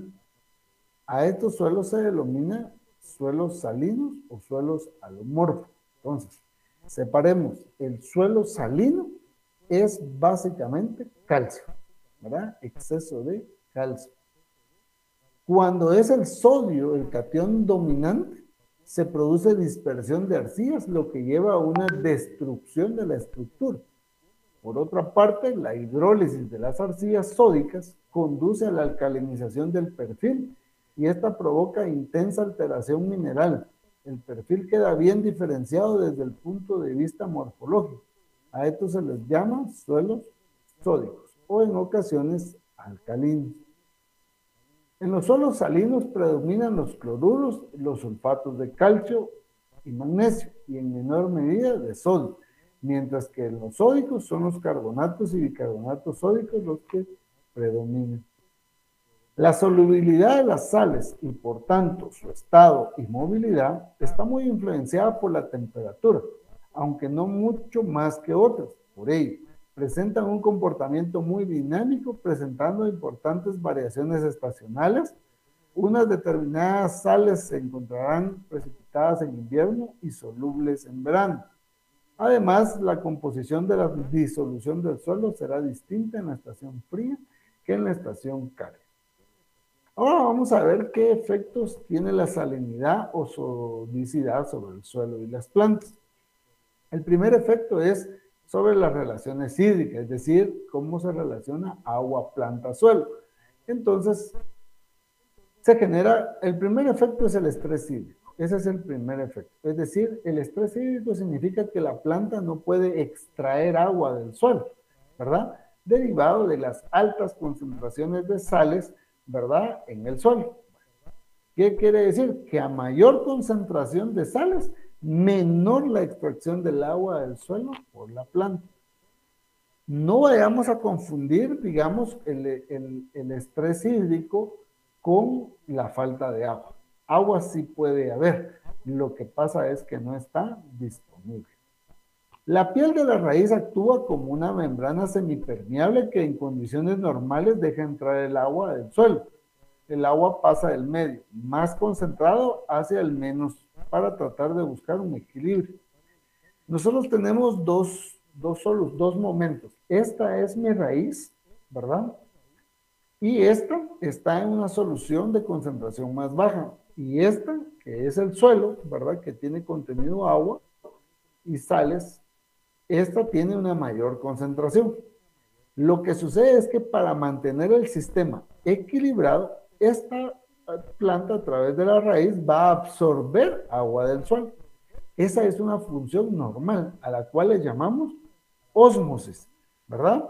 A estos suelos se denomina suelos salinos o suelos alomorfos. Entonces, separemos, el suelo salino es básicamente calcio, ¿verdad? Exceso de calcio. Cuando es el sodio, el catión dominante, se produce dispersión de arcillas, lo que lleva a una destrucción de la estructura. Por otra parte, la hidrólisis de las arcillas sódicas conduce a la alcalinización del perfil y esta provoca intensa alteración mineral. El perfil queda bien diferenciado desde el punto de vista morfológico. A estos se les llama suelos sódicos o en ocasiones alcalinos. En los suelos salinos predominan los cloruros, los sulfatos de calcio y magnesio y en menor medida de sodio, mientras que en los sódicos son los carbonatos y bicarbonatos sódicos los que predominan. La solubilidad de las sales y por tanto su estado y movilidad está muy influenciada por la temperatura, aunque no mucho más que otras. Por ello, presentan un comportamiento muy dinámico, presentando importantes variaciones estacionales. Unas determinadas sales se encontrarán precipitadas en invierno y solubles en verano. Además, la composición de la disolución del suelo será distinta en la estación fría que en la estación cálida. Ahora vamos a ver qué efectos tiene la salinidad o sodicidad sobre el suelo y las plantas. El primer efecto es sobre las relaciones hídricas, es decir, cómo se relaciona agua, planta, suelo. Entonces, se genera, el primer efecto es el estrés hídrico. Ese es el primer efecto. Es decir, el estrés hídrico significa que la planta no puede extraer agua del suelo, ¿verdad? Derivado de las altas concentraciones de sales, ¿verdad? En el suelo. ¿Qué quiere decir? Que a mayor concentración de sales, menor la extracción del agua del suelo por la planta. No vayamos a confundir, digamos, el estrés hídrico con la falta de agua. Agua sí puede haber, lo que pasa es que no está disponible. La piel de la raíz actúa como una membrana semipermeable que en condiciones normales deja entrar el agua del suelo. El agua pasa del medio más concentrado hacia el menos para tratar de buscar un equilibrio. Nosotros tenemos dos momentos. Esta es mi raíz, ¿verdad? Y esta está en una solución de concentración más baja. Y esta, que es el suelo, ¿verdad? Que tiene contenido agua y sales, esta tiene una mayor concentración. Lo que sucede es que para mantener el sistema equilibrado, esta planta a través de la raíz va a absorber agua del suelo. Esa es una función normal a la cual le llamamos ósmosis, ¿verdad?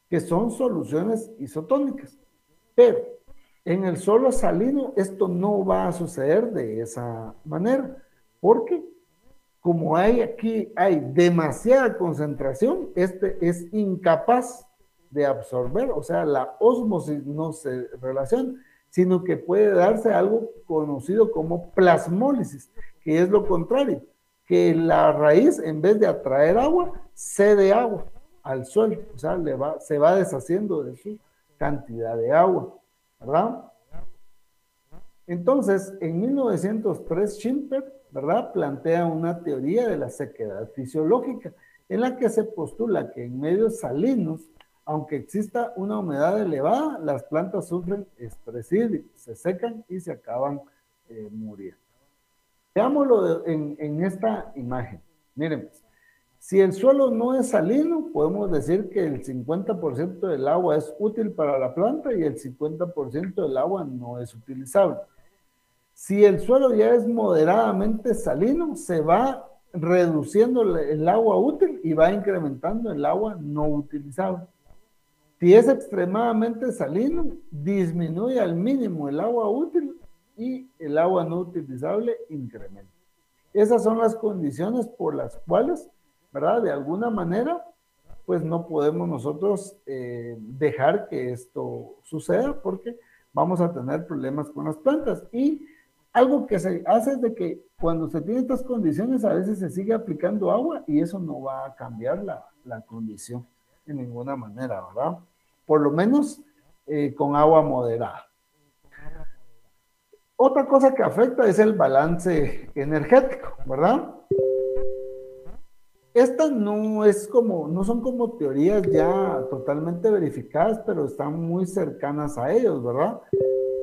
Que son soluciones isotónicas. Pero en el suelo salino esto no va a suceder de esa manera. ¿Por qué? como hay demasiada concentración, este es incapaz de absorber, o sea, la ósmosis no se relaciona, sino que puede darse algo conocido como plasmólisis, que es lo contrario, que la raíz, en vez de atraer agua, cede agua al suelo, o sea, se va deshaciendo de su cantidad de agua, ¿verdad? Entonces, en 1903, Schimper, ¿verdad?, plantea una teoría de la sequedad fisiológica, en la que se postula que en medios salinos, aunque exista una humedad elevada, las plantas sufren estrés hídrico, se secan y se acaban muriendo. Veámoslo en esta imagen. Miren, pues, si el suelo no es salino, podemos decir que el 50% del agua es útil para la planta y el 50% del agua no es utilizable. Si el suelo ya es moderadamente salino, se va reduciendo el agua útil y va incrementando el agua no utilizable. Si es extremadamente salino, disminuye al mínimo el agua útil y el agua no utilizable incrementa. Esas son las condiciones por las cuales, ¿verdad?, de alguna manera, pues no podemos nosotros dejar que esto suceda, porque vamos a tener problemas con las plantas. Y algo que se hace es de que cuando se tienen estas condiciones, a veces se sigue aplicando agua y eso no va a cambiar la condición de ninguna manera, ¿verdad? Por lo menos con agua moderada. Otra cosa que afecta es el balance energético, ¿verdad? Estas no son como teorías ya totalmente verificadas, pero están muy cercanas a ellos, ¿verdad?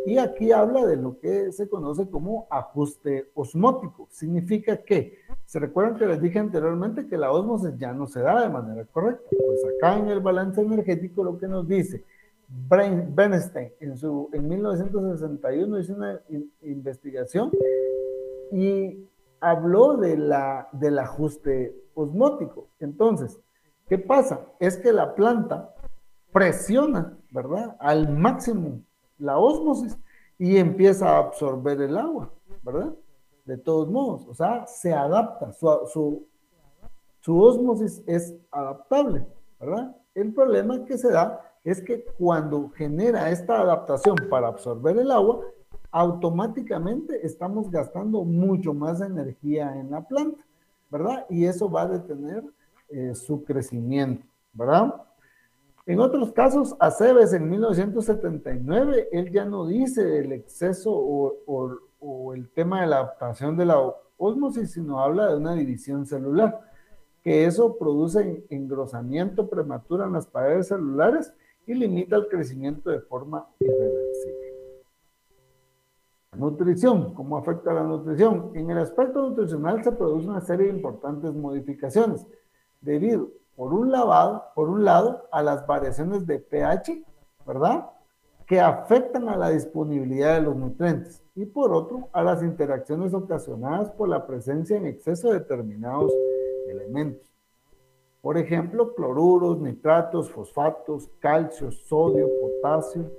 Y aquí habla de lo que se conoce como ajuste osmótico. Significa que, ¿se recuerdan que les dije anteriormente que la ósmosis ya no se da de manera correcta? Pues acá en el balance energético lo que nos dice Bernstein en 1961 hizo una investigación y habló del ajuste osmótico. Entonces, ¿qué pasa? Es que la planta presiona, ¿verdad?, al máximo la ósmosis y empieza a absorber el agua, ¿verdad? De todos modos, o sea, se adapta, su ósmosis es adaptable, ¿verdad? El problema que se da es que cuando genera esta adaptación para absorber el agua, automáticamente estamos gastando mucho más energía en la planta, ¿verdad? Y eso va a detener su crecimiento, ¿verdad? En otros casos, Aceves en 1979, él ya no dice el exceso o el tema de la adaptación de la ósmosis, sino habla de una división celular, que eso produce engrosamiento prematuro en las paredes celulares y limita el crecimiento de forma irreversible. Nutrición, ¿cómo afecta la nutrición? En el aspecto nutricional se produce una serie de importantes modificaciones debido, por un lado, a las variaciones de pH, ¿verdad?, que afectan a la disponibilidad de los nutrientes, y por otro, a las interacciones ocasionadas por la presencia en exceso de determinados elementos. Por ejemplo, cloruros, nitratos, fosfatos, calcio, sodio, potasio.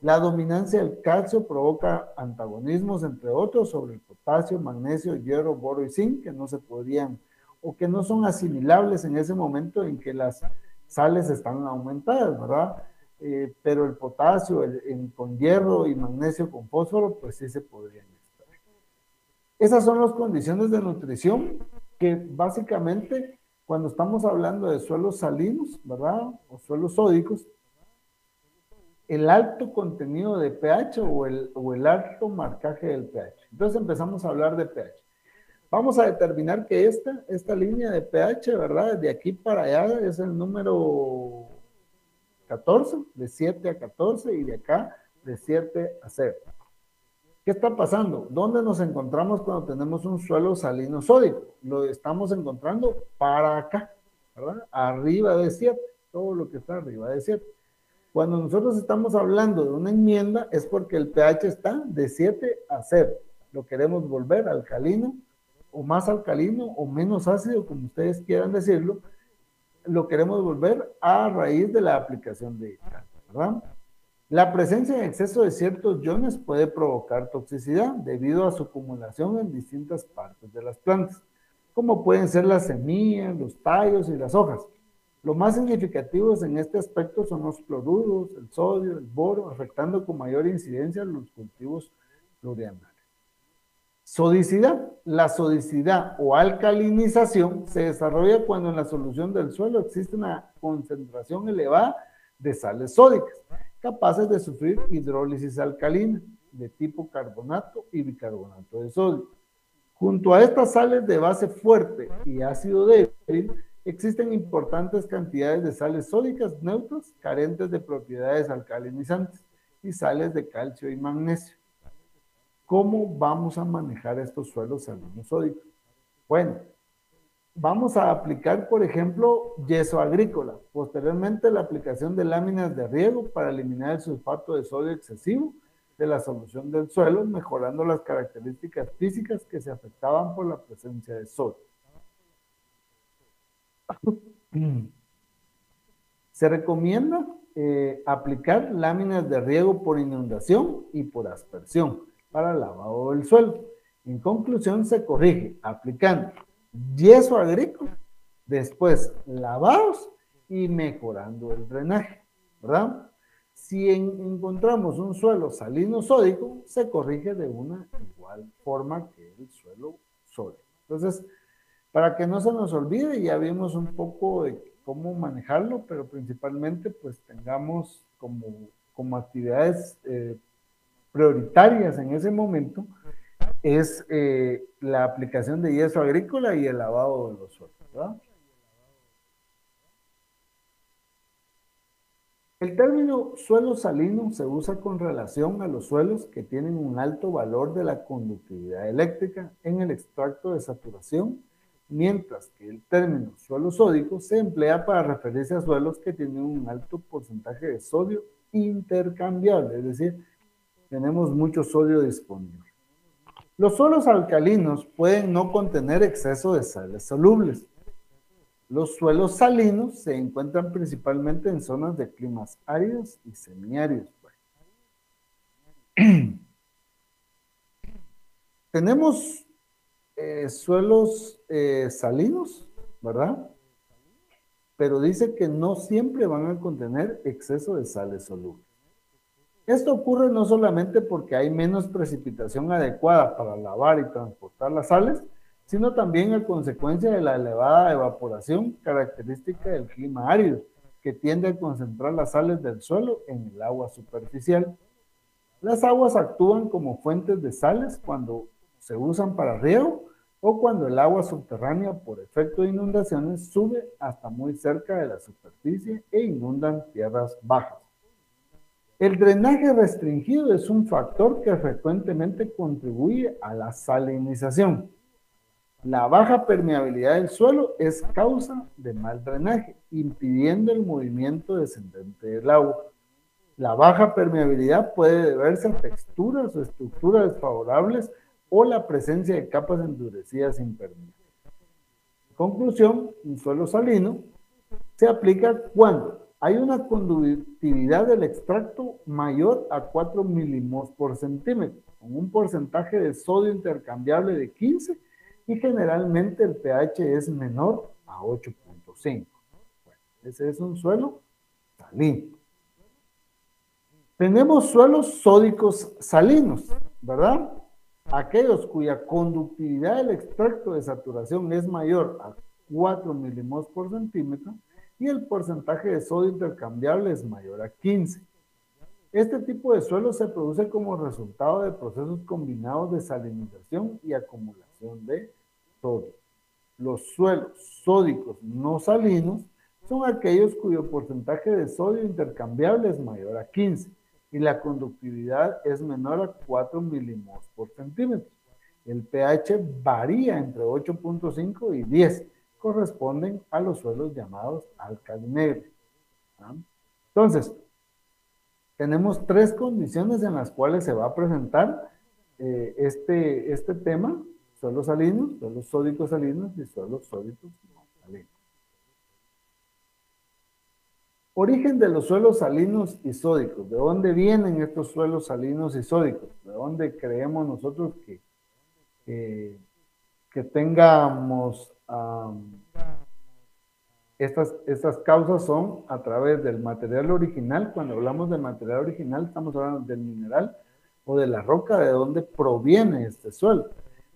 La dominancia del calcio provoca antagonismos, entre otros, sobre el potasio, magnesio, hierro, boro y zinc, que no se podrían o que no son asimilables en ese momento en que las sales están aumentadas, ¿verdad? Pero el potasio con hierro y magnesio con fósforo, pues sí se podrían extraer. Esas son las condiciones de nutrición que básicamente cuando estamos hablando de suelos salinos, ¿verdad?, o suelos sódicos, el alto contenido de pH o el alto marcaje del pH. Entonces empezamos a hablar de pH. Vamos a determinar que esta línea de pH, ¿verdad?, de aquí para allá es el número 14, de 7 a 14, y de acá de 7 a 0. ¿Qué está pasando? ¿Dónde nos encontramos cuando tenemos un suelo salino sódico? Lo estamos encontrando para acá, ¿verdad? Arriba de 7, todo lo que está arriba de 7. Cuando nosotros estamos hablando de una enmienda es porque el pH está de 7 a 0. Lo queremos volver alcalino, o más alcalino, o menos ácido, como ustedes quieran decirlo. Lo queremos volver a raíz de la aplicación de cal, ¿verdad? La presencia en exceso de ciertos iones puede provocar toxicidad debido a su acumulación en distintas partes de las plantas, como pueden ser las semillas, los tallos y las hojas. Los más significativos en este aspecto son los cloruros, el sodio, el boro, afectando con mayor incidencia los cultivos plurianuales. Sodicidad. La sodicidad o alcalinización se desarrolla cuando en la solución del suelo existe una concentración elevada de sales sódicas, capaces de sufrir hidrólisis alcalina de tipo carbonato y bicarbonato de sodio. Junto a estas sales de base fuerte y ácido débil, existen importantes cantidades de sales sódicas neutras carentes de propiedades alcalinizantes y sales de calcio y magnesio. ¿Cómo vamos a manejar estos suelos salinos sódicos? Bueno, vamos a aplicar, por ejemplo, yeso agrícola. Posteriormente, la aplicación de láminas de riego para eliminar el sulfato de sodio excesivo de la solución del suelo, mejorando las características físicas que se afectaban por la presencia de sodio. Se recomienda aplicar láminas de riego por inundación y por aspersión para el lavado del suelo. En conclusión, se corrige aplicando yeso agrícola, después lavados y mejorando el drenaje, ¿verdad? Si encontramos un suelo salino sódico, se corrige de una igual forma que el suelo sólido. Entonces, para que no se nos olvide, ya vimos un poco de cómo manejarlo, pero principalmente pues tengamos como actividades prioritarias en ese momento es la aplicación de yeso agrícola y el lavado de los suelos, ¿verdad? El término suelo salino se usa con relación a los suelos que tienen un alto valor de la conductividad eléctrica en el extracto de saturación, mientras que el término suelo sódico se emplea para referirse a suelos que tienen un alto porcentaje de sodio intercambiable, es decir, tenemos mucho sodio disponible. Los suelos alcalinos pueden no contener exceso de sales solubles. Los suelos salinos se encuentran principalmente en zonas de climas áridos y semiáridos. Tenemos suelos salinos, ¿verdad? Pero dice que no siempre van a contener exceso de sales solubles. Esto ocurre no solamente porque hay menos precipitación adecuada para lavar y transportar las sales, sino también a consecuencia de la elevada evaporación característica del clima árido, que tiende a concentrar las sales del suelo en el agua superficial. Las aguas actúan como fuentes de sales cuando se usan para riego o cuando el agua subterránea por efecto de inundaciones sube hasta muy cerca de la superficie e inundan tierras bajas. El drenaje restringido es un factor que frecuentemente contribuye a la salinización. La baja permeabilidad del suelo es causa de mal drenaje, impidiendo el movimiento descendente del agua. La baja permeabilidad puede deberse a texturas o estructuras desfavorables o la presencia de capas endurecidas impermeables. En conclusión, un suelo salino se aplica cuando hay una conductividad del extracto mayor a 4 milimols por centímetro, con un porcentaje de sodio intercambiable de 15 y generalmente el pH es menor a 8.5. Bueno, ese es un suelo salino. Tenemos suelos sódicos salinos, ¿verdad? Aquellos cuya conductividad del extracto de saturación es mayor a 4 milimols por centímetro y el porcentaje de sodio intercambiable es mayor a 15. Este tipo de suelo se produce como resultado de procesos combinados de salinización y acumulación de sodio. Los suelos sódicos no salinos son aquellos cuyo porcentaje de sodio intercambiable es mayor a 15 y la conductividad es menor a 4 milimols por centímetro. El pH varía entre 8.5 y 10. Corresponden a los suelos llamados alcalinegros. Entonces, tenemos tres condiciones en las cuales se va a presentar este tema: suelos salinos, suelos sódicos salinos y suelos sódicos no salinos. Origen de los suelos salinos y sódicos. ¿De dónde vienen estos suelos salinos y sódicos? ¿De dónde creemos nosotros que que tengamos estas causas son a través del material original. Cuando hablamos de material original, estamos hablando del mineral o de la roca, de dónde proviene este suelo,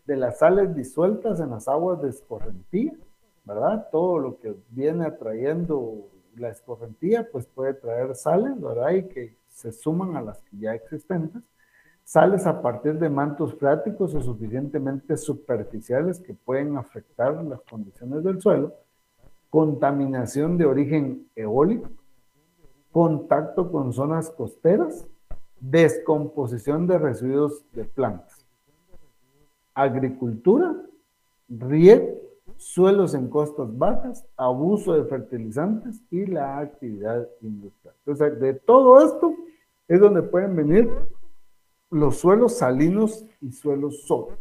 de las sales disueltas en las aguas de escorrentía, ¿verdad? Todo lo que viene atrayendo la escorrentía, pues puede traer sales, ¿verdad? Y que se suman a las que ya existentes. Sales a partir de mantos freáticos o suficientemente superficiales que pueden afectar las condiciones del suelo. Contaminación de origen eólico, contacto con zonas costeras, descomposición de residuos de plantas, agricultura, riego, suelos en costas bajas, abuso de fertilizantes y la actividad industrial. Entonces, de todo esto es donde pueden venir los suelos salinos y suelos sólidos.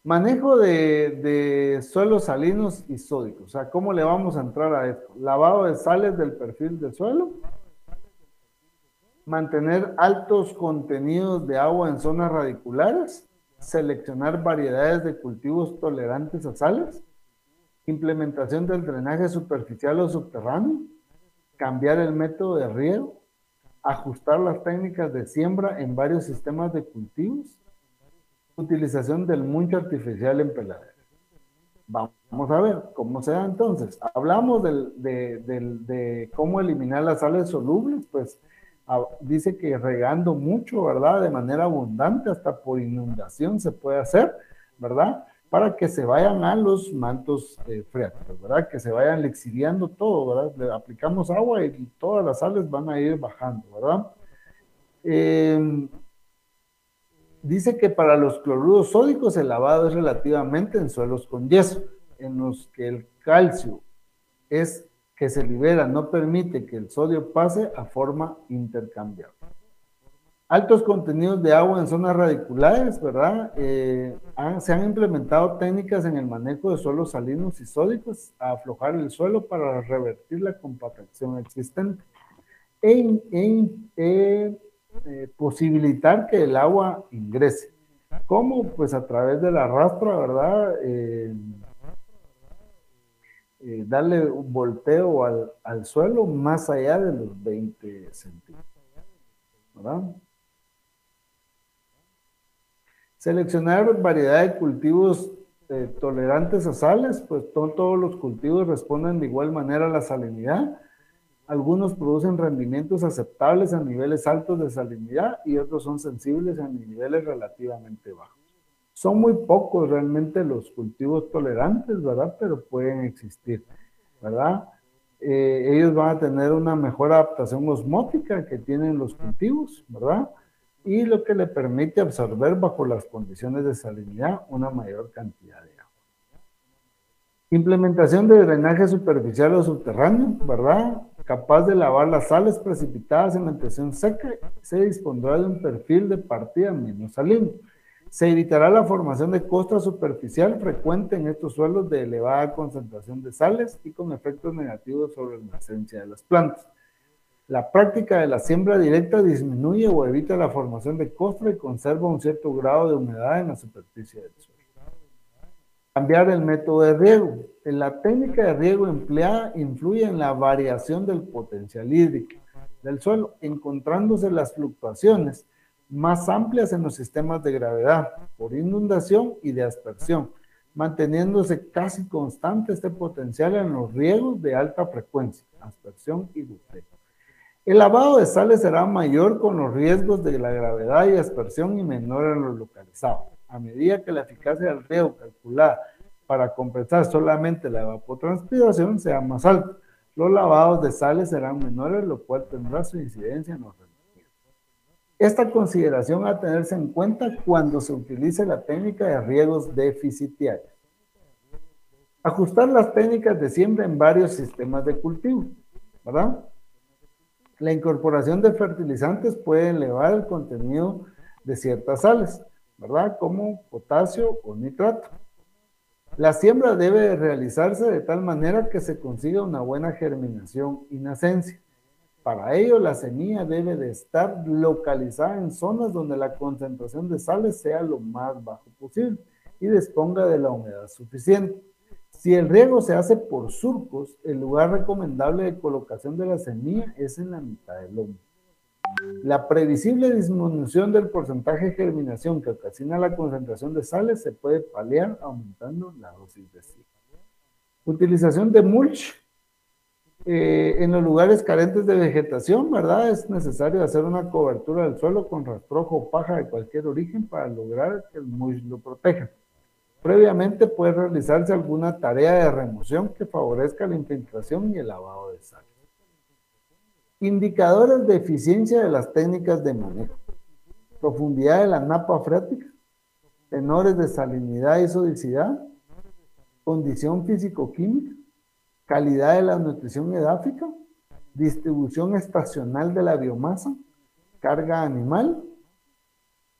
Manejo de suelos salinos y sódicos. O sea, ¿cómo le vamos a entrar a esto? Lavado de sales del perfil del suelo. Mantener altos contenidos de agua en zonas radiculares. Seleccionar variedades de cultivos tolerantes a sales. Implementación del drenaje superficial o subterráneo. Cambiar el método de riego. Ajustar las técnicas de siembra en varios sistemas de cultivos. Utilización del mulch artificial en peladeras. Vamos a ver cómo se da entonces. Hablamos de cómo eliminar las sales solubles, pues dice que regando mucho, ¿verdad? De manera abundante, hasta por inundación se puede hacer, ¿verdad? Para que se vayan a los mantos freáticos, ¿verdad? Que se vayan lixiviando todo, ¿verdad? Le aplicamos agua y todas las sales van a ir bajando, ¿verdad? Dice que para los cloruros sódicos el lavado es relativamente en suelos con yeso, en los que el calcio es que se libera no permite que el sodio pase a forma intercambiable. Altos contenidos de agua en zonas radiculares, ¿verdad? Se han implementado técnicas en el manejo de suelos salinos y sódicos a aflojar el suelo para revertir la compactación existente posibilitar que el agua ingrese. ¿Cómo? Pues a través de la rastra, ¿verdad? Darle un volteo al suelo más allá de los 20 centímetros, ¿verdad? Seleccionar variedad de cultivos tolerantes a sales, pues todos los cultivos responden de igual manera a la salinidad. Algunos producen rendimientos aceptables a niveles altos de salinidad y otros son sensibles a niveles relativamente bajos. Son muy pocos realmente los cultivos tolerantes, ¿verdad? Pero pueden existir, ¿verdad? Ellos van a tener una mejor adaptación osmótica que tienen los cultivos, ¿verdad? Y lo que le permite absorber bajo las condiciones de salinidad una mayor cantidad de agua. Implementación de drenaje superficial o subterráneo, ¿verdad? Capaz de lavar las sales precipitadas en la tensión seca, se dispondrá de un perfil de partida menos salino. Se evitará la formación de costra superficial frecuente en estos suelos de elevada concentración de sales y con efectos negativos sobre la esencia de las plantas. La práctica de la siembra directa disminuye o evita la formación de costra y conserva un cierto grado de humedad en la superficie del suelo. Cambiar el método de riego. La técnica de riego empleada influye en la variación del potencial hídrico del suelo, encontrándose las fluctuaciones más amplias en los sistemas de gravedad, por inundación y de aspersión, manteniéndose casi constante este potencial en los riegos de alta frecuencia, aspersión y goteo. El lavado de sales será mayor con los riesgos de la gravedad y aspersión y menor en lo localizado. A medida que la eficacia del riego calculada para compensar solamente la evapotranspiración sea más alta, los lavados de sales serán menores, lo cual tendrá su incidencia en los rendimientos. Esta consideración a tenerse en cuenta cuando se utilice la técnica de riegos deficitarios. Ajustar las técnicas de siembra en varios sistemas de cultivo, ¿verdad? La incorporación de fertilizantes puede elevar el contenido de ciertas sales, ¿verdad? Como potasio o nitrato. La siembra debe realizarse de tal manera que se consiga una buena germinación y nacencia. Para ello, la semilla debe de estar localizada en zonas donde la concentración de sales sea lo más bajo posible y disponga de la humedad suficiente. Si el riego se hace por surcos, el lugar recomendable de colocación de la semilla es en la mitad del lomo. La previsible disminución del porcentaje de germinación que ocasiona la concentración de sales se puede paliar aumentando la dosis de siembra. Utilización de mulch. En los lugares carentes de vegetación, ¿verdad? Es necesario hacer una cobertura del suelo con rastrojo o paja de cualquier origen para lograr que el mulch lo proteja. Previamente puede realizarse alguna tarea de remoción que favorezca la infiltración y el lavado de sal. Indicadores de eficiencia de las técnicas de manejo. Profundidad de la napa freática, tenores de salinidad y sodicidad, condición físico-química, calidad de la nutrición edáfica, distribución estacional de la biomasa, carga animal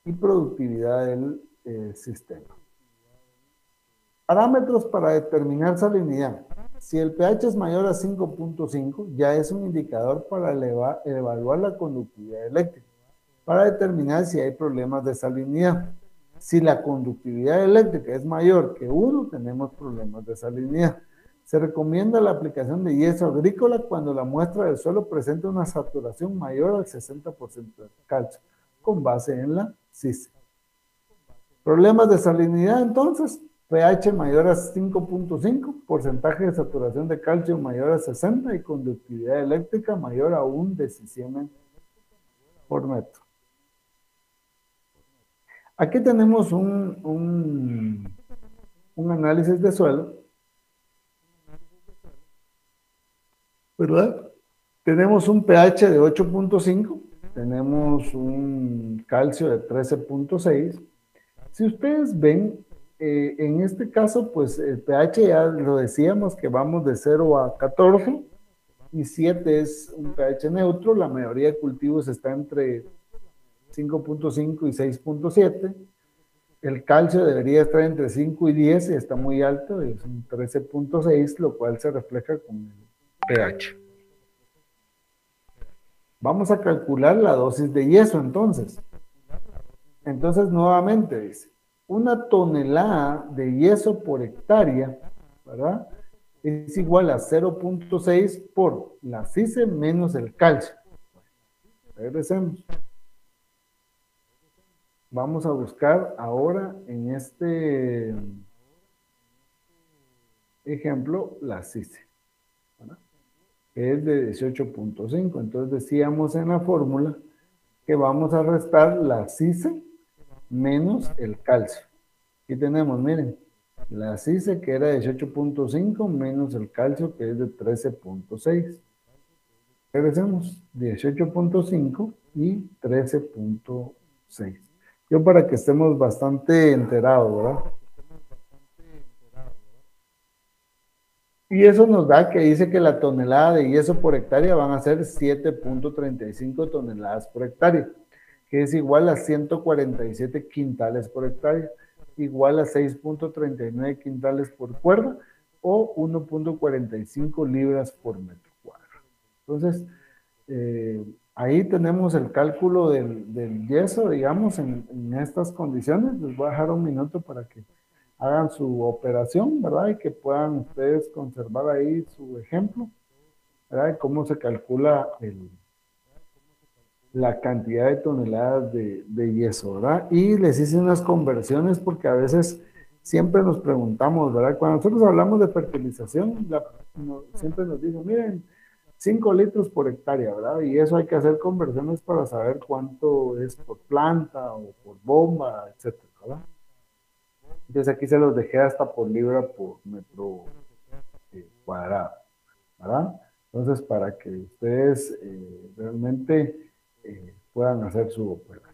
y productividad del sistema. Parámetros para determinar salinidad. Si el pH es mayor a 5.5, ya es un indicador para evaluar la conductividad eléctrica, para determinar si hay problemas de salinidad. Si la conductividad eléctrica es mayor que 1, tenemos problemas de salinidad. Se recomienda la aplicación de yeso agrícola cuando la muestra del suelo presenta una saturación mayor al 60% de calcio, con base en la CISE. Problemas de salinidad, entonces, pH mayor a 5.5, porcentaje de saturación de calcio mayor a 60 y conductividad eléctrica mayor a 1 decisiemens por metro. Aquí tenemos un análisis de suelo, ¿verdad? Tenemos un pH de 8.5, tenemos un calcio de 13.6. Si ustedes ven, en este caso, pues el pH ya lo decíamos que vamos de 0 a 14 y 7 es un pH neutro. La mayoría de cultivos está entre 5.5 y 6.7. El calcio debería estar entre 5 y 10 y está muy alto, es un 13.6, lo cual se refleja con el pH. Vamos a calcular la dosis de yeso entonces. Entonces nuevamente dice, una tonelada de yeso por hectárea, ¿verdad? Es igual a 0.6 por la CISE menos el calcio. Regresemos. Vamos a buscar ahora en este ejemplo la CISE, ¿verdad? Es de 18.5. Entonces decíamos en la fórmula que vamos a restar la CISE menos el calcio. Aquí tenemos, miren, la CISE que era de 18.5 menos el calcio que es de 13.6. Regresemos, 18.5 y 13.6. Yo para que estemos bastante enterados, ¿verdad? Y eso nos da que dice que la tonelada de yeso por hectárea van a ser 7.35 toneladas por hectárea, que es igual a 147 quintales por hectárea, igual a 6.39 quintales por cuerda o 1.45 libras por metro cuadrado. Entonces, ahí tenemos el cálculo del yeso, digamos, en estas condiciones. Les voy a dejar un minuto para que hagan su operación, ¿verdad? Y que puedan ustedes conservar ahí su ejemplo, ¿verdad? De cómo se calcula la cantidad de toneladas de yeso, ¿verdad? Y les hice unas conversiones porque a veces siempre nos preguntamos, ¿verdad? Cuando nosotros hablamos de fertilización, siempre nos dicen, miren, 5 litros por hectárea, ¿verdad? Y eso hay que hacer conversiones para saber cuánto es por planta o por bomba, etcétera, ¿verdad? Entonces aquí se los dejé hasta por libra por metro cuadrado, ¿verdad? Entonces para que ustedes realmente puedan hacer su operación.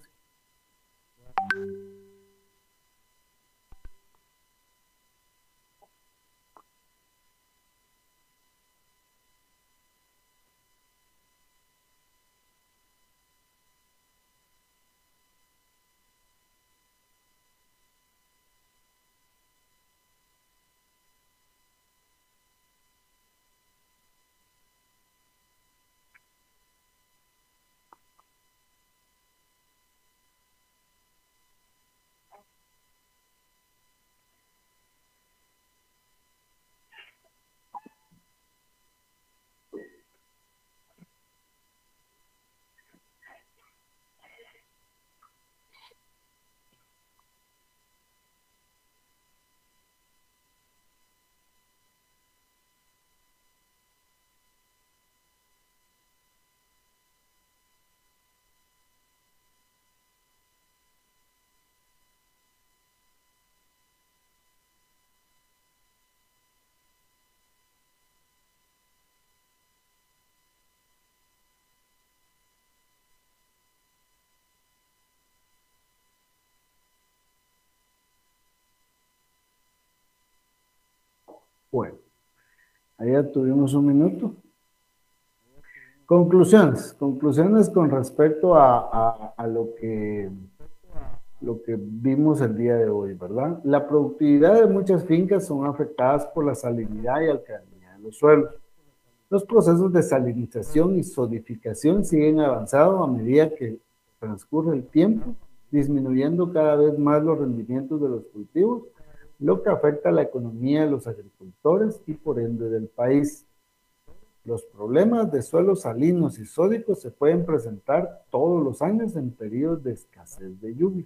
Bueno, ahí ya tuvimos un minuto. Conclusiones con respecto a lo que vimos el día de hoy, ¿verdad? La productividad de muchas fincas son afectadas por la salinidad y alcalinidad de los suelos. Los procesos de salinización y solidificación siguen avanzando a medida que transcurre el tiempo, disminuyendo cada vez más los rendimientos de los cultivos, lo que afecta a la economía de los agricultores y por ende del país. Los problemas de suelos salinos y sódicos se pueden presentar todos los años en periodos de escasez de lluvia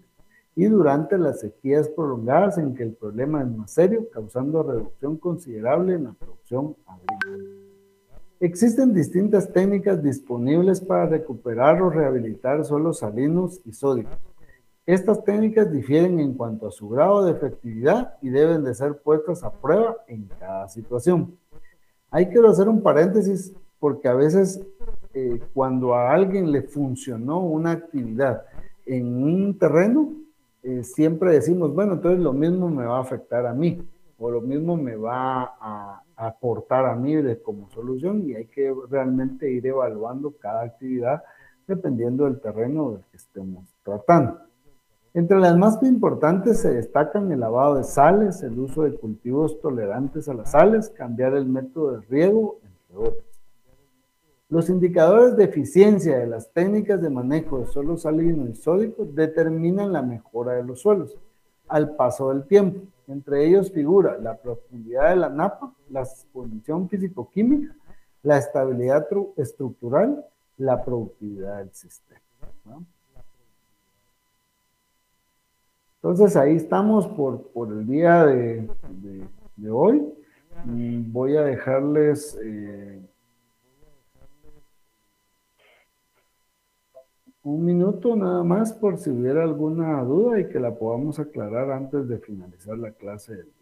y durante las sequías prolongadas en que el problema es más serio, causando reducción considerable en la producción agrícola. Existen distintas técnicas disponibles para recuperar o rehabilitar suelos salinos y sódicos. Estas técnicas difieren en cuanto a su grado de efectividad y deben de ser puestas a prueba en cada situación. Hay que hacer un paréntesis porque a veces cuando a alguien le funcionó una actividad en un terreno, siempre decimos, bueno, entonces lo mismo me va a afectar a mí o lo mismo me va a aportar a mí como solución y hay que realmente ir evaluando cada actividad dependiendo del terreno del que estemos tratando. Entre las más importantes se destacan el lavado de sales, el uso de cultivos tolerantes a las sales, cambiar el método de riego, entre otros. Los indicadores de eficiencia de las técnicas de manejo de suelos salinos y sódicos determinan la mejora de los suelos al paso del tiempo. Entre ellos figura la profundidad de la napa, la exposición físico-química, la estabilidad estructural, la productividad del sistema, ¿no? Entonces ahí estamos por el día de hoy. Voy a dejarles un minuto nada más por si hubiera alguna duda y que la podamos aclarar antes de finalizar la clase del día.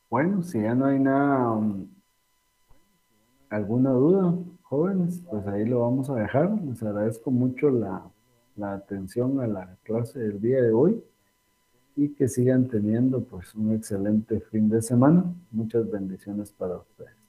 Bueno, si ya no hay nada, alguna duda, jóvenes, pues ahí lo vamos a dejar. Les agradezco mucho la atención a la clase del día de hoy y que sigan teniendo pues un excelente fin de semana. Muchas bendiciones para ustedes.